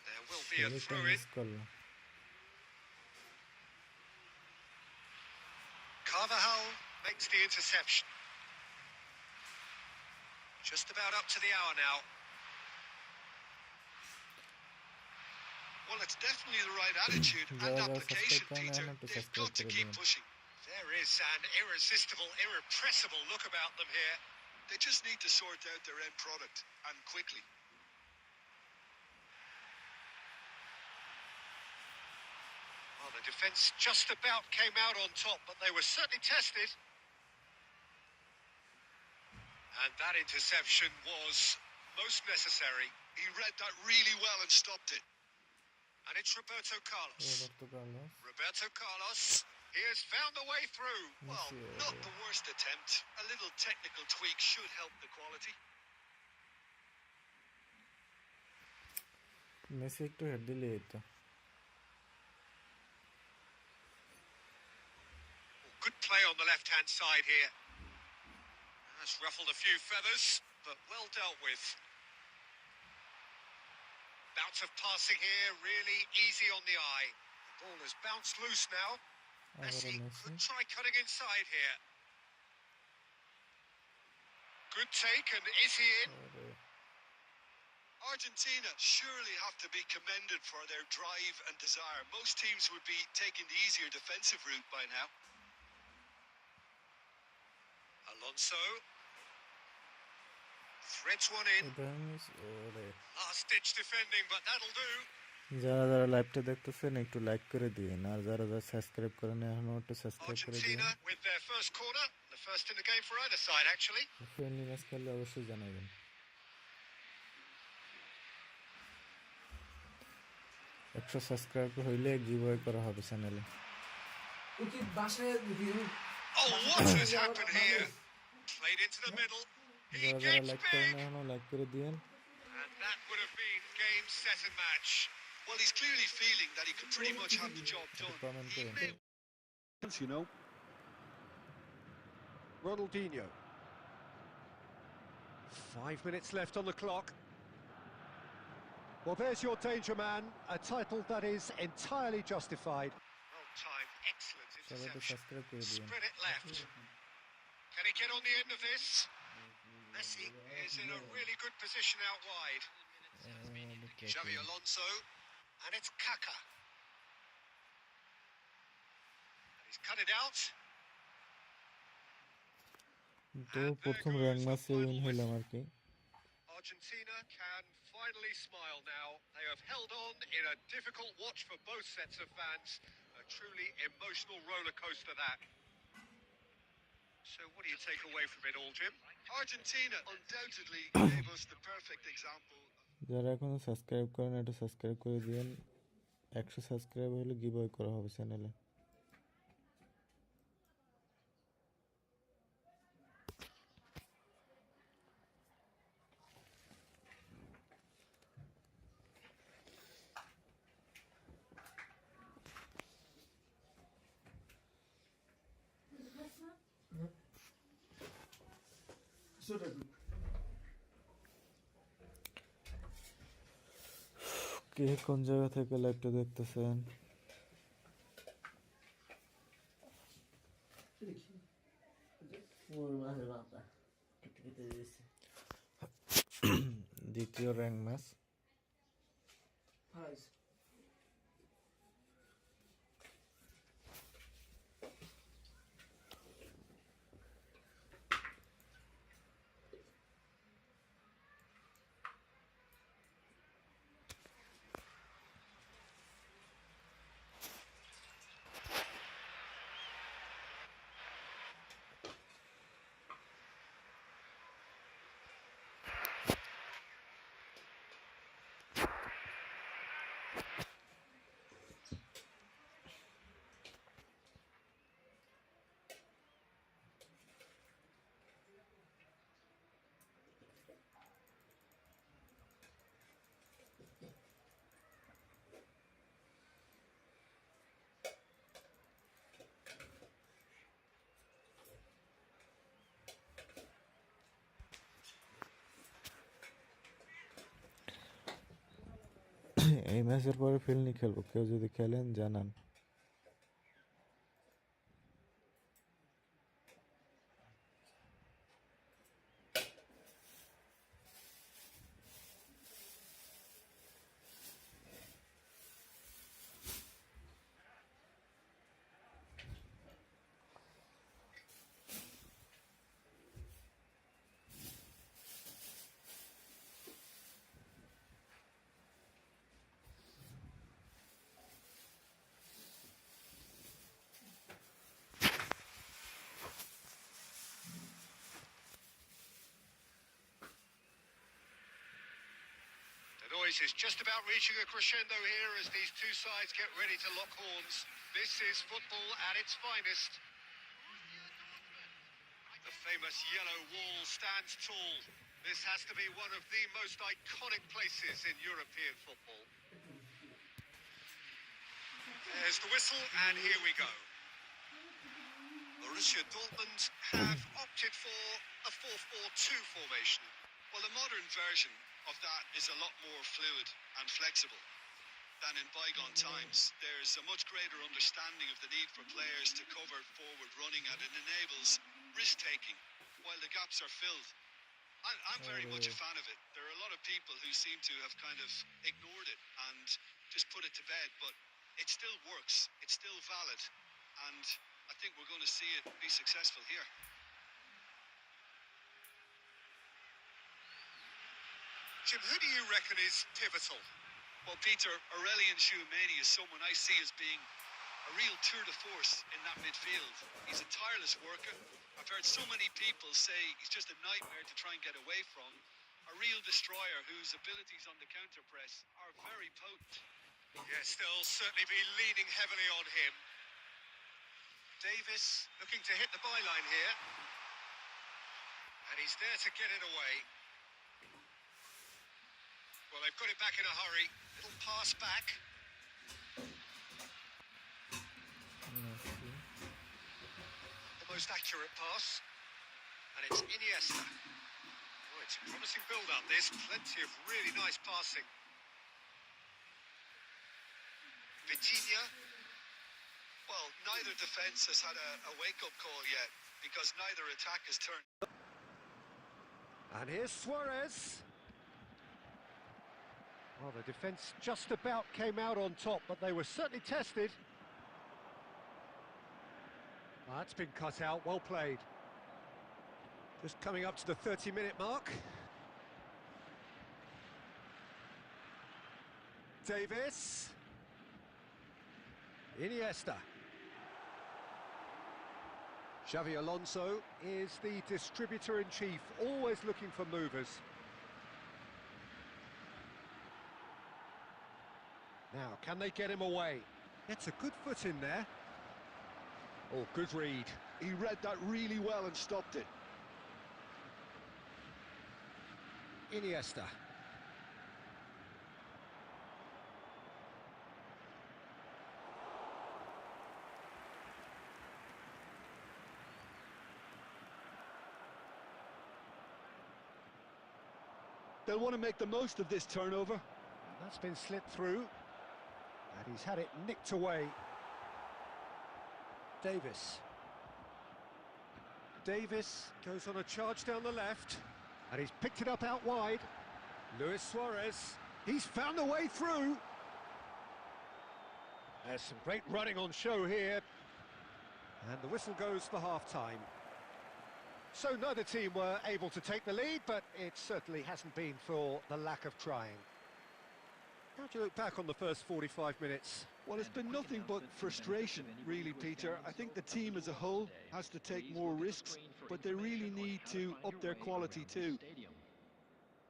There will be a throw-in. Carvajal makes the interception. Just about up to the hour now. Well, it's definitely the right attitude and application, Peter. They've got to keep pushing. There is an irresistible, irrepressible look about them here. They just need to sort out their end product, and quickly. Well, the defence just about came out on top, but they were certainly tested. And that interception was most necessary. He read that really well and stopped it. And it's Roberto Carlos. Roberto Carlos. He has found a way through. Well, not the worst attempt. A little technical tweak should help the quality. Messi একটু head দিলে এটা। Good play on the left-hand side here. That's ruffled a few feathers, but well dealt with. Bounce of passing here, really easy on the eye. The ball has bounced loose now. Messi could try cutting inside here. Good take, and is he in? Argentina surely have to be commended for their drive and desire. Most teams would be taking the easier defensive route by now. Alonso threads one in. Last ditch defending, but that'll do. যারা যারা লাইভটা দেখতেছেন একটু like করে দিন আর যারা যারা subscribe করেন এখনো একটু সাবস্ক্রাইব করে দিন। Argentina with their first corner, the first in the game for either side actually. Friendly match খেললে অবশ্যই জানাবেন। একশো সাবস্ক্রাইব হইলে গিভঅ্যাওয়ে করা হবে চ্যানেলে। Oh, what has happened here? Played into the middle. He যারা যারা gets লাইক করেন big. এখনো লাইক করে দিন। And That would have been game, set and match. Well, he's clearly feeling that he could pretty much have the job done. Comment He করুন may You know. Ronaldinho. 5 minutes left on the clock. Well, there's your danger man, a title that is entirely justified. Well timed, excellent সবাইকে interception. Subscribe করে দিবেন Spread it left. Can he get on the end of this? Messi is in a really good position out wide. Xavi Alonso, and it's Kaka. And he's cut it out. তো প্রথম rank ম্যাচে win হইলাম আর কি Argentina can finally smile now. They have held on in a difficult watch for both sets of fans. A truly emotional roller coaster that. So what do you take away from it all, Jim? Argentina undoubtedly gave us the perfect example. যারা এখনো subscribe করেন এটা subscribe করে দিন 100 subscribe হলে giveaway করা হবে চ্যানেলে কে কোন জায়গা থেকে লাইভটা দেখতেছেন দ্বিতীয় র্যাঙ্ক ম্যাচ এই ম্যাচের পরে ফিল্নি খেলবো কেউ যদি খেলেন জানান The noise is just about reaching a crescendo here as these two sides get ready to lock horns. This is football at its finest. The famous yellow wall stands tall. This has to be one of the most iconic places in European football. There's the whistle, and here we go. Borussia Dortmund have opted for a 4-4-2 formation. Well, the modern version of that is a lot more fluid and flexible than in bygone times. There's a much greater understanding of the need for players to cover forward running, and it enables risk-taking while the gaps are filled. I'm very much a fan of it. There are a lot of people who seem to have kind of ignored it and just put it to bed, but it still works. It's still valid, and I think we're going to see it be successful here. Jim, who do you reckon is pivotal? Well, Peter, Aurelien Tchouameni is someone I see as being a real tour de force in that midfield. He's a tireless worker. I've heard so many people say he's just a nightmare to try and get away from. A real destroyer whose abilities on the counter press are very potent. Yes, they'll certainly be leaning heavily on him. Davis looking to hit the byline here. And he's there to get it away. Well, they've got it back in a hurry. Little pass back. The most accurate pass. And it's Iniesta. Oh, it's a promising build-up. There's plenty of really nice passing. Vitinha. Well, neither defence has had a wake-up call yet, because neither attack has turned. And here's Suarez. Well, the defence just about came out on top, but they were certainly tested. That's been cut out, well played. Just coming up to the 30-minute mark. Davis. Iniesta. Xavi Alonso is the distributor-in-chief, always looking for movers. Now, can they get him away? Gets a good foot in there. Oh, good read. He read that really well and stopped it. Iniesta. They'll want to make the most of this turnover. That's been slipped through. And he's had it nicked away. Davis. Davis goes on a charge down the left. And he's picked it up out wide. Luis Suarez. He's found a way through. There's some great running on show here. And the whistle goes for half-time. So neither team were able to take the lead, but it certainly hasn't been for the lack of trying. How do you look back on the first 45 minutes? Well, it's been nothing but frustration, really, Peter. I think the team as a whole has to take more risks, but they really need to up their quality too.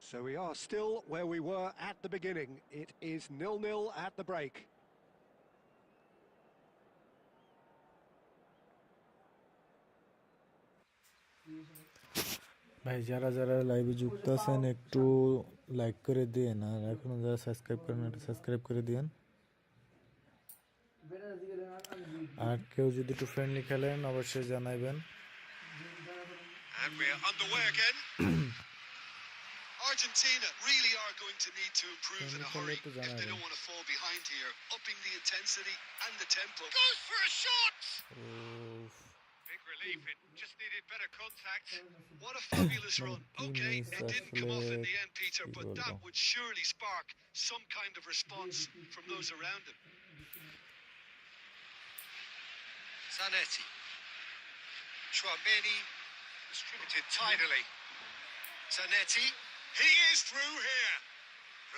So we are still where we were at the beginning. It is 0-0 at the break. ভাই যারা যারা লাইভে যুক্ত আছেন একটু like করে দিন, আর এখনো যারা সাবস্ক্রাইব করেন একটু সাবস্ক্রাইব করে দিন। আর কেউ যদি একটু ফ্রেন্ডলি খেলেন অবশ্যই জানাইবেন। And we're underway again. Argentina really are going to need to improve in a hurry if they don't want to fall behind here. Upping the intensity and the tempo. Goes for a shot! Big relief, it just needed better contact. What a fabulous run. Okay, it didn't come off in the end, Peter, but that would surely spark some kind of response from those around him. Zanetti. Tchouameni distributed tidily. Zanetti. He is through here.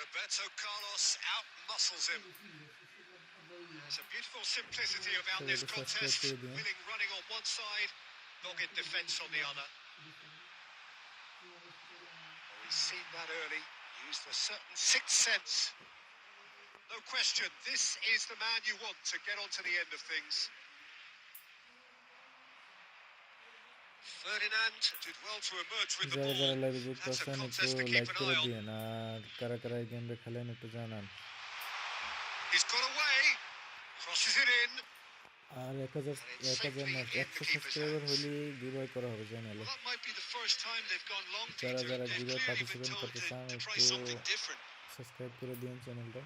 Roberto Carlos out-muscles him. There's a beautiful simplicity about this contest. Willing running on one side, dogged defence on the other. Oh, he's seen that early, used a certain sixth sense. No question, this is the man you want to get on to the end of things. Ferdinand did well to emerge with the যারা ball. যারা লাইভে যুক্ত That's a আছেন একটু contest to like keep an করে eye on. দিন, আর কারা কারা এই গেমটা খেলেন একটু জানান। He's got away, crosses it in. আর 1000 না 100 সাবস্ক্রাইবার হলে গিভঅ্যাওয়ে করা হবে চ্যানেলে। That might be the first time they've gone long, যারা Peter. যারা They've giveaway clearly been participate told করতে চান to try একটু something different. সাবস্ক্রাইব করে দিন চ্যানেলটা।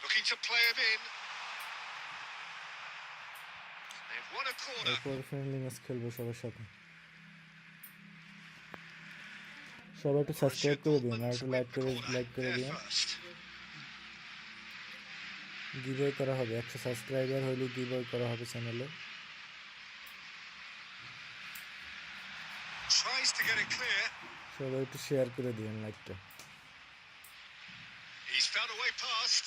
Looking to play him in. They've won a corner. এরপর ফ্রেন্ডলি ম্যাচ খেলবো সবার সাথে। সবাই একটু সাবস্ক্রাইব করে দিন আর একটু লাইক করে দিন। গিভঅ্যাওয়ে করা হবে, 100 সাবস্ক্রাইবার হলে গিভঅ্যাওয়ে করা হবে চ্যানেলে। Tries to get it clear. সবাই একটু শেয়ার করে দিন লাইকটা। He's found a way past.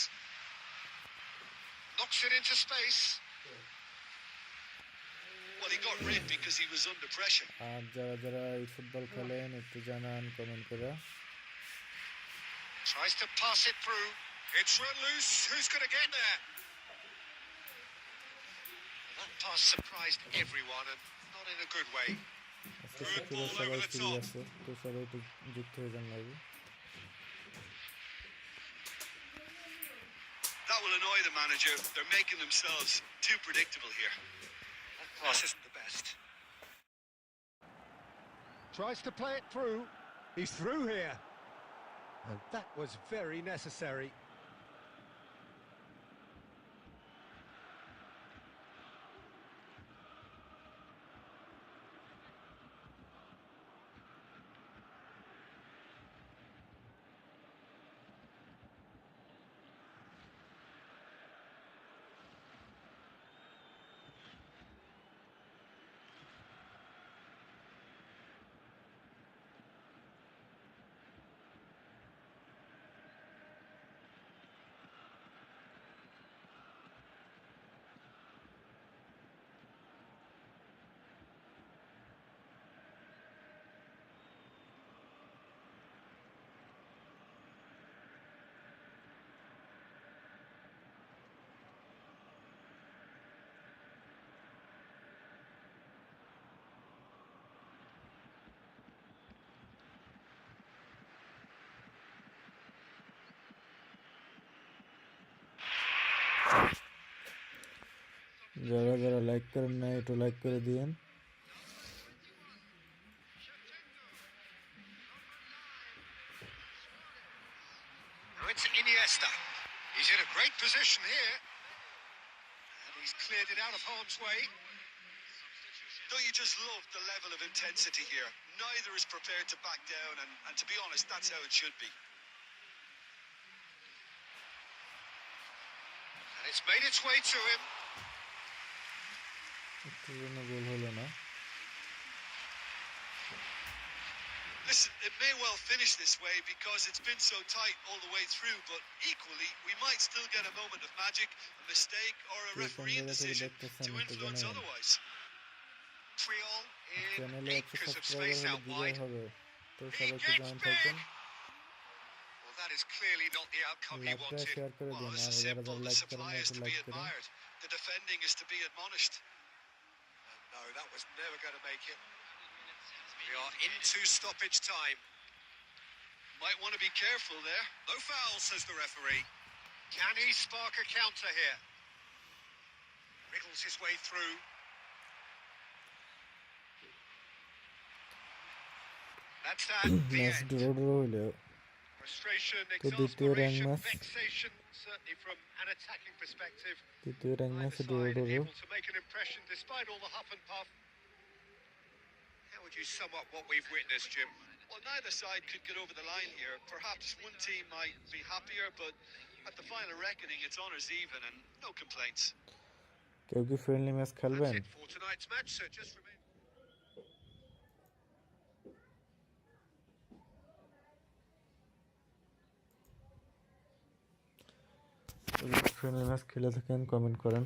Knocks it into space. Well, he got rid because he was under pressure. আর যারা যারা এই ফুটবল খেলেন একটু জানান কমেন্ট করে। Tries to pass it through. It's run loose. Who's going to get there? That pass surprised everyone, and not in a good way. আজকে শুক্রবার সবাই ফ্রি আছে, তো সবাই একটু যুক্ত হয়ে যান লাইভে। That will annoy the manager. They're making themselves too predictable here. That pass isn't the best. Tries to play it through. He's through here. And that was very necessary. যারা যারা লাইক করেন না একটু লাইক করে দিয়েন। Now it's Iniesta. He's in a great position here. And he's cleared it out of harm's way. Don't you just love the level of intensity here? Neither is prepared to back down, and to be honest, that's how it should be. And it's made its way to him. গোল হলো না। Listen, it may well finish this way because it's been so tight all the way through, but equally, we might still get a moment of magic, a mistake, or a refereeing decision to influence otherwise. Triol in চ্যানেলে 8 100 of subscriber space হলে out বিজয় wide. হবে, তো He সবাই একটু gets join big. থাকবেন। Well, that is clearly not the outcome he লাইভটা wanted. Share করে Well, দিন, it's আর যারা simple. যারা The লাইক করেন supply না is একটু to be লাইক করেন। admired. The defending is to be admonished. No, that was never going to make it. We are into stoppage time. Might want to be careful there. No foul, says the referee. Can he spark a counter here? Wriggles his way through. That's that. The match end. Draw হইলো। Frustration, তো দ্বিতীয় rank exasperation, match, vexation, certainly from an attacking perspective. দ্বিতীয় rank ম্যাচে Either draw side draw. able to make an impression despite all the huff and puff. How would you sum up what we've witnessed, Jim? Well, neither side could get over the line here. Perhaps one team might be happier, but at the final reckoning, it's honours even and no complaints. কেউ কি friendly match খেলবেন? That's it for tonight's match, so just remain. Friendly match খেলে থাকেন comment করেন।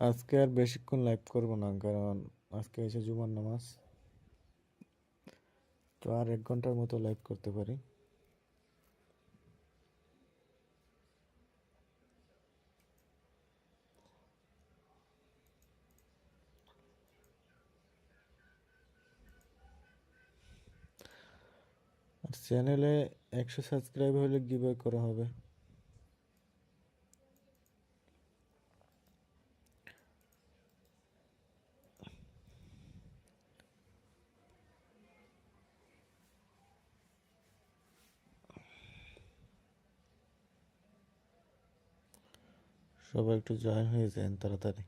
আজকে আর বেশিক্ষণ live করব না, কারণ আজকে এসে জুমার নামাজ, তো আর 1 ঘন্টার মতো লাইভ করতে পারি। আর চ্যানেলে 100 সাবস্ক্রাইব হলে গিভঅ্যাওয়ে করা হবে। সবাই একটু জয়েন হয়ে যান তাড়াতাড়ি।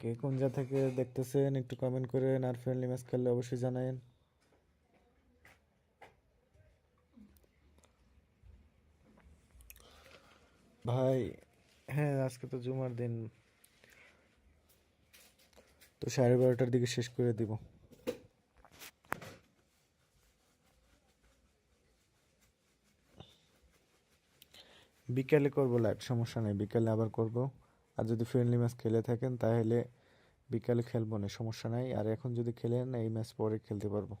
কে কোন জায়গা থেকে দেখতেছেন একটু কমেন্ট করেন, আর ফ্রেন্ডলি ম্যাচ খেললে অবশ্যই জানায়েন। ভাই হ্যাঁ, আজকে তো জুমার দিন, তো 12:30টার দিকে শেষ করে দিব। বিকালে করবো লাইভ, সমস্যা নেই, বিকালে আবার করব। আর যদি ফ্রেন্ডলি ম্যাচ খেলে থাকেন তাহলে বিকালে খেলবো না, সমস্যা নাই। আর এখন যদি খেলেন এই ম্যাচ পরে খেলতে পারবো।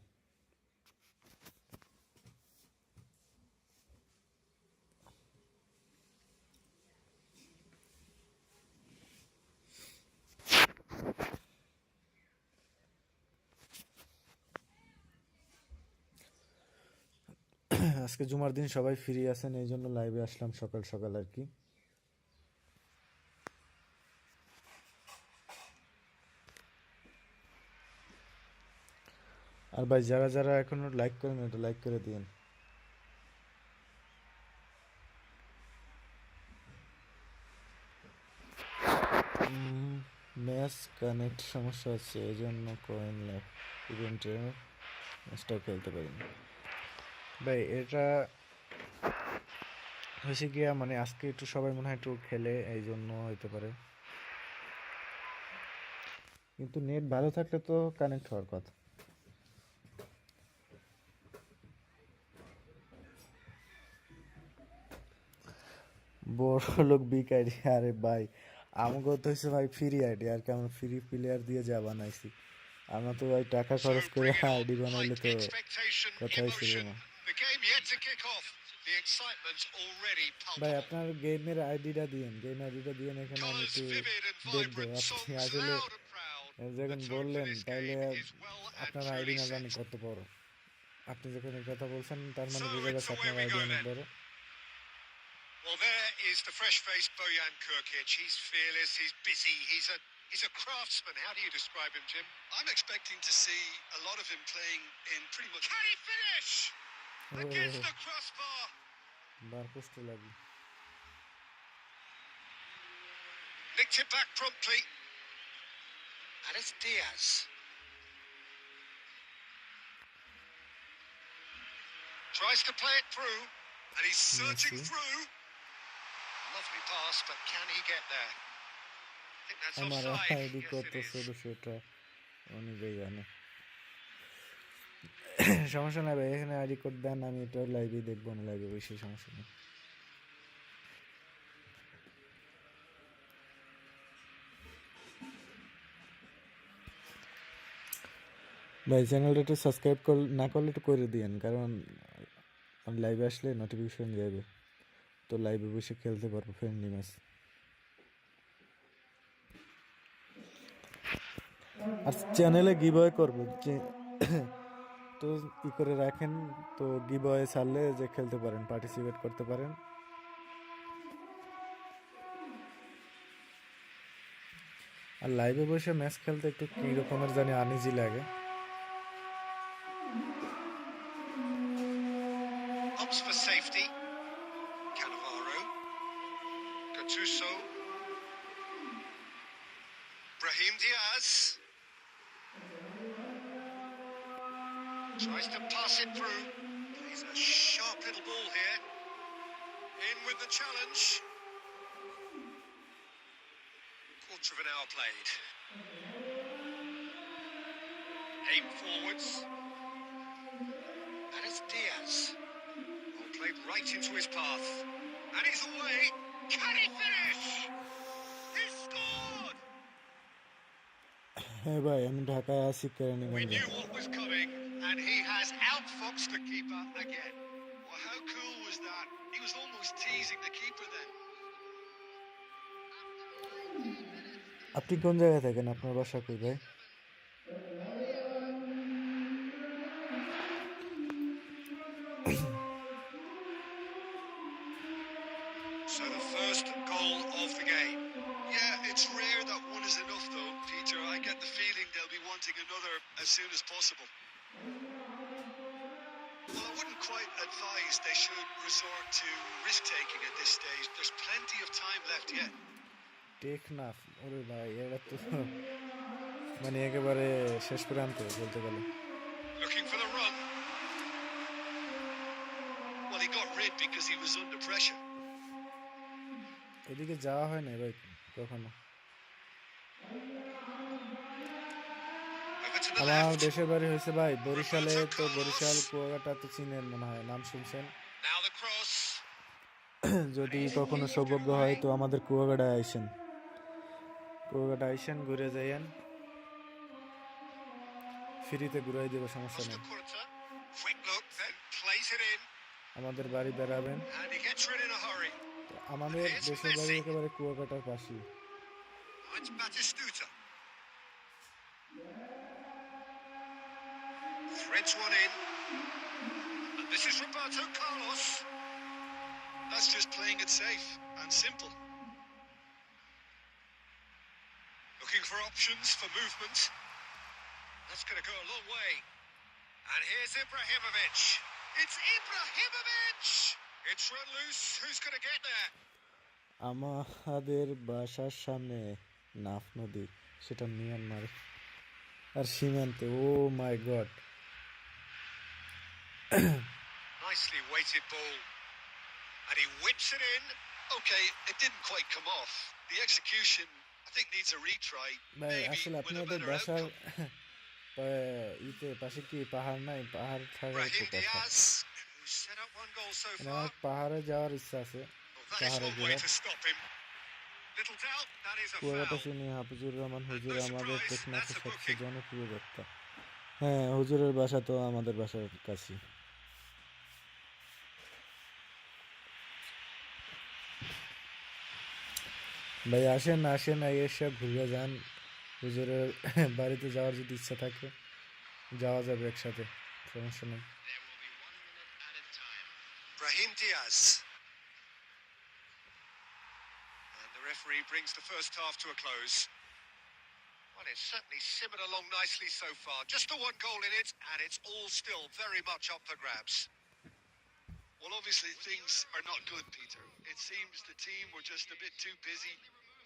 আজকে জুমার দিন সবাই ফ্রি আছেন, এই জন্য লাইভে আসলাম সকাল সকাল আর কি। আর ভাই যারা যারা এখনো লাইক করেন এটা লাইক করে দিন। ম্যাচ কানেক্ট সমস্যা হচ্ছে, এই জন্য কয়েন ইভেন্টে ম্যাচটাও খেলতে পারিনি ভাই। এটা হয়েছে গিয়া মানে আজকে একটু সবাই মনে হয় একটু খেলে, এই জন্য হইতে পারে। কিন্তু নেট ভালো থাকলে তো কানেক্ট হওয়ার কথা। বড় লোক বিক আইডি, আরে ভাই আমাকে তো হচ্ছে ভাই ফ্রি আইডি, আর কেমন ফ্রি প্লেয়ার দিয়ে যা বানাইছি। আমরা তো ভাই টাকা খরচ করে আইডি বানাইলে তো কথাই ছিল না। ভাই আপনার গেমের আইডিটা দিয়েন, গেম আইডিটা দিয়েন, এখানে আমি একটু দেখবো। আপনি আসলে যখন বললেন তাইলে আপনার আইডি না জানি কত বড়। আপনি যখন এই কথা বলছেন তার মানে বোঝা যাচ্ছে আপনার আইডি অনেক বড়। Well, there is the fresh-faced Bojan Kurkic. He's fearless, he's busy, he's a craftsman. How do you describe him, Jim? I'm expecting to see a lot of him playing in pretty much. Can he finish? Against the crossbar. Bar post লাগবে। Nicked it back promptly. And it's Diaz. Tries to play it through, and he's searching through. Lovely pass, but can he get there? I think that's আমার offside. ID Yes, কত it is. ছোট সেটা অনেকেই জানে। সমস্যা নাই ভাই, এখানে আইডি কোড দেন, আমি এটা লাইভে দেখবো, না লাইভে বসে, সমস্যা নেই। ভাই চ্যানেলটা একটু সাবস্ক্রাইব না করলে একটু করে দিয়েন, কারণ লাইভে আসলে নোটিফিকেশন যাবে, তো লাইভে বসে খেলতে পারবো ফ্রেন্ডলি ম্যাচ। আর চ্যানেলে গিভওয়ে করবো যে, তো ই করে রাখেন, তো গিভওয়ে ছাড়লে যে খেলতে পারেন, পার্টিসিপেট করতে পারেন। আর লাইভে বসে ম্যাচ খেলতে একটু কী রকমের জানি আনইজি লাগে। Opts for safety. Cannavaro. Gattuso. Brahim Diaz. Tries to pass it through. Plays a sharp little ball here. In with the challenge. Quarter of an hour played. Aim forwards. And it's Diaz. Ball played right into his path. And he's away. Can he finish? He scored! হ্যাঁ ভাই, আমি ঢাকায় আছি কেরানীগঞ্জে। We knew what was coming, and he has outfoxed the keeper again. Well, how cool was that? He was almost teasing the keeper then. আপনি কোন জায়গায় থাকেন, আপনার বাসা কই ভাই? So the first goal of the game. Yeah, it's rare that one is enough, though, Peter. I get the feeling they'll be wanting another as soon as possible. Well, I wouldn't quite advise they should resort to risk-taking at this stage. There's plenty of time left yet. Teknaf, ওরে ভাই এটা তো মানে একেবারে শেষ প্রান্তে বলতে গেলে। Looking for the run. Well, he got rid because he was under pressure. এদিকে যাওয়া হয় না ভাই কখনো। Over to the আমার left. দেশের বাড়ি হয়েছে ভাই বরিশালে, তো বরিশাল কুয়াকাটা তো চিনেন মনে হয়, নাম শুনছেন। Now the cross. যদি কখনো সৌভাগ্য হয় তো আমাদের কুয়াকাটায় আইসেন, কুয়াকাটা আইসেন, ঘুরে যাইয়েন, ফ্রিতে ঘুরাই দেবো, সমস্যা নেই। Kurta. Quick look, then plays it in. আমাদের বাড়ি বেড়াবেন। And he gets rid in a hurry. আমাদের দেশের বাড়ি একেবারে কুয়াকাটার পাশেই। Now it's Batistuta. Threads one in. And this is Roberto Carlos. That's just playing it safe and simple. Looking for options for movement. That's going to go a long way. And here's Ibrahimovic. It's Ibrahimovic! It's run loose. Who's going to get there? আমাদের বাসার সামনে নাফ নদী, সেটা Myanmar আর সীমান্তে। ও মাই god. Nicely weighted ball. And he whips it in. Okay, it didn't quite come off. The execution, I think, needs a retry. ভাই Maybe আসলে with a আপনাদের better বাসার outcome. ইতে পাশে কি পাহাড় নাই? পাহাড় থাকার তো Brahim কথা। Diaz, who's set up one goal so মানে far. আমার পাহাড়ে যাওয়ার ইচ্ছা আছে, Well, that is পাহাড়ে one way ঘোরার। to stop him. Little doubt, that is a Kuakata foul. শুনি হাফিজুর রহমান হুজুর no আমাদের surprise, টেকনাফের that's a সবচেয়ে booking. জনপ্রিয় বক্তা। হ্যাঁ, হুজুরের বাসা তো আমাদের বাসার কাছে। ভাই আসেন আসেন, এসে ঘুরে যান। হুজুরের বাড়িতে যাওয়ার যদি ইচ্ছা থাকে যাওয়া যাবে একসাথে, সমস্যা নেই। There will be 1 minute added time. Brahim Diaz. And the referee brings the first half to a close. Well, it's certainly simmered along nicely so far. Just the one goal in it, and it's all still very much up for grabs. Well, obviously things are not good, Peter. It seems the team were just a bit too busy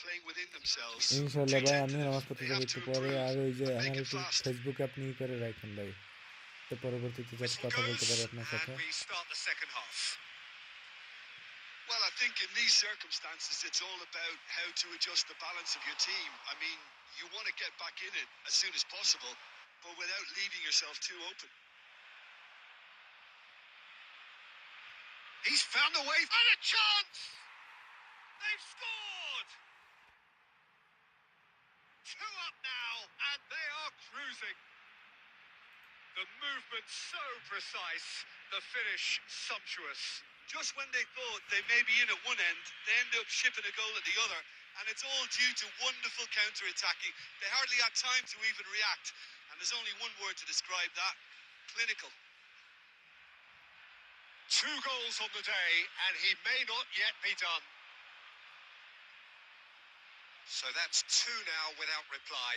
playing within themselves. ইনশাল্লাহ Too ভাই, আমি tentative. নামাজ পড়তে They যাবো have একটু to পরে। improve আর ওই যে and আমার make it একটু fast. ফেসবুকে আপনি ই করে রাখেন ভাই, তো পরবর্তীতে যাতে Whistle কথা বলতে goes, পারি আপনার সাথে। and we start the second half. Well, I think in these circumstances, it's all about how to adjust the balance of your team. I mean, you want to get back in it as soon as possible, but without leaving yourself too open. He's found a way and a chance! They've scored! 2 up now, and they are cruising. The movement so precise, the finish sumptuous. Just when they thought they may be in at one end, they end up shipping a goal at the other, and it's all due to wonderful counter-attacking. They hardly had time to even react, and there's only one word to describe that: clinical. 2 goals on the day, and he may not yet be done. So that's 2 now without reply.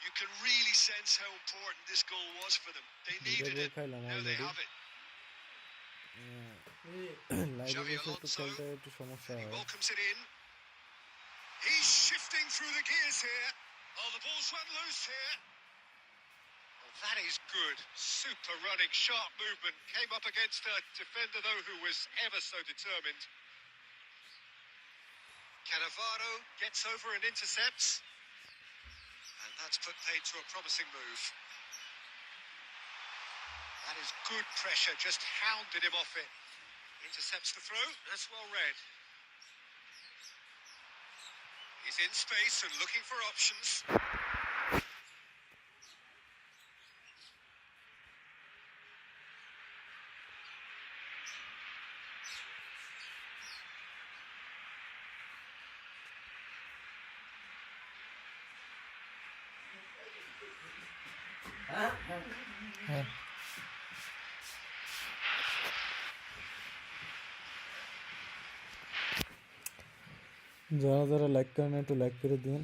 You can really sense how important this goal was for them. They needed it. Now they have it. লাইভে Xavi বসে একটু Alonso. খেলতে একটু সমস্যা He হয়। welcomes it in. He's shifting through the gears here. Oh, the ball's run loose here. Oh, that is good. Super running, sharp movement. Came up against a defender, though, who was ever so determined. Cannavaro gets over and intercepts. And that's put paid to a promising move. That is good pressure, just hounded him off it. Intercepts the throw, that's well read. He's in space and looking for options. যারা যারা like করেন একটু like করে দিন।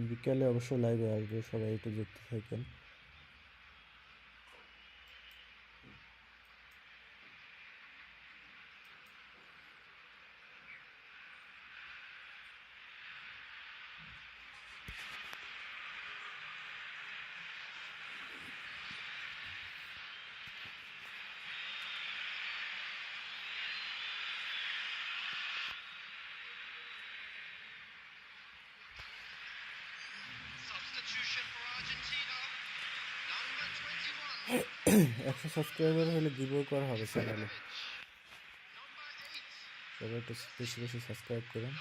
বিকালে অবশ্য লাইভে আসবে, সবাই একটু যুক্ত থাকেন। একশো সাবস্ক্রাইবার হলে গিভও করা হবে চ্যানেলে, সবাই একটু বেশি বেশি সাবস্ক্রাইব করুন।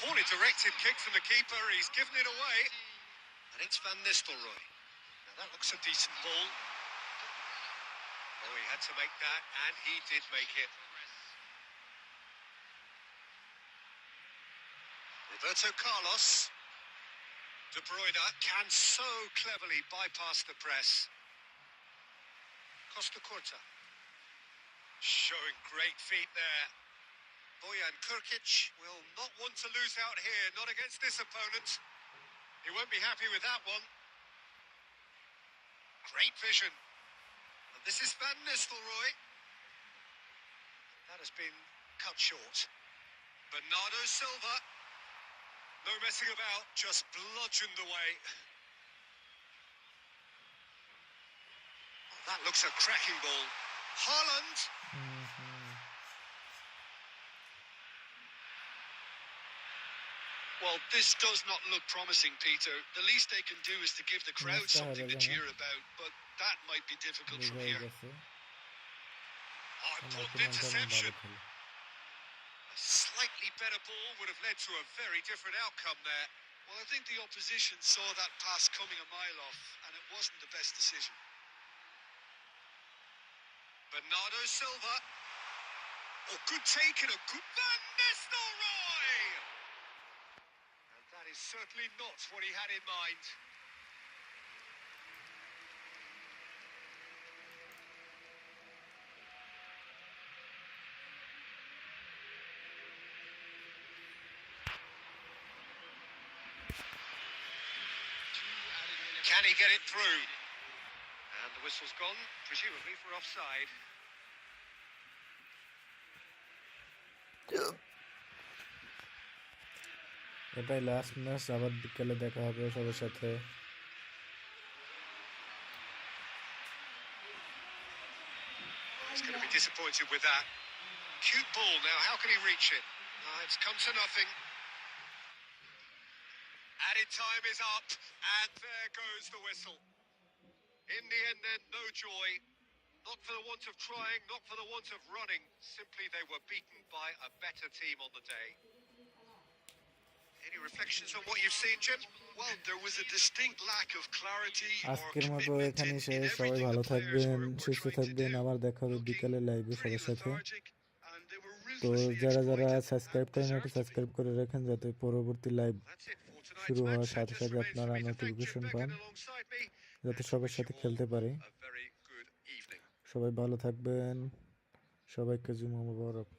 Poorly directed kick from the keeper. He's given it away. And it's Van Nistelrooy. Now that looks a decent ball. Oh, he had to make that, and he did make it. Roberto Carlos. De Bruyne can so cleverly bypass the press. Costa Curta. Showing great feet there. Bojan Krkic will not want to lose out here, not against this opponent. He won't be happy with that one. Great vision. And this is Van Nistelrooy. That has been cut short. Bernardo Silva. No messing about, just bludgeoned away. Oh, that looks a cracking ball. Haaland. Well, this does not look promising, Peter. The least they can do is to give the crowd something to cheer about, but that might be difficult from here. Important interception. A slightly better ball would have led to a very different outcome there. Well, I think the opposition saw that pass coming a mile off, and it wasn't the best decision. Bernardo Silva. Oh, good take and a good Van Nistelrooy! And that is certainly not what he had in mind. Can he get it through? And the whistle's gone, presumably for offside. এটাই last match, আবার বিকেলে দেখা হবে সবার সাথে। He's going to be disappointed with that. Cute ball now, how can he reach it? It's come to nothing. Added time is up, and there goes the whistle. In the end then, no joy. Not for the want of trying, not for the want of running. Simply they were beaten by a better team on the day. Any reflections on what you've seen, Jim? Well, there was a distinct lack of clarity or আজকের মতো commitment এখানেই in শেষ। সবাই everything ভালো the players থাকবেন, were সুস্থ trying to থাকবেন। do. আবার দেখা হবে বিকালে লাইভে Pretty সবার সাথে। lethargic, and they were তো ruthlessly যারা exploited সাবস্ক্রাইব and করেন একটু deserved to be. সাবস্ক্রাইব করে রাখেন, যাতে পরবর্তী live That's it for tonight's শুরু হওয়ার match. সাথে Just সাথে remains for আপনারা me to thank Jim notification Becken পান, alongside me যাতে and to সবার wish সাথে you খেলতে all পারি। a very good evening. সবাই ভালো থাকবেন, সবাইকে জুমা মুবারক।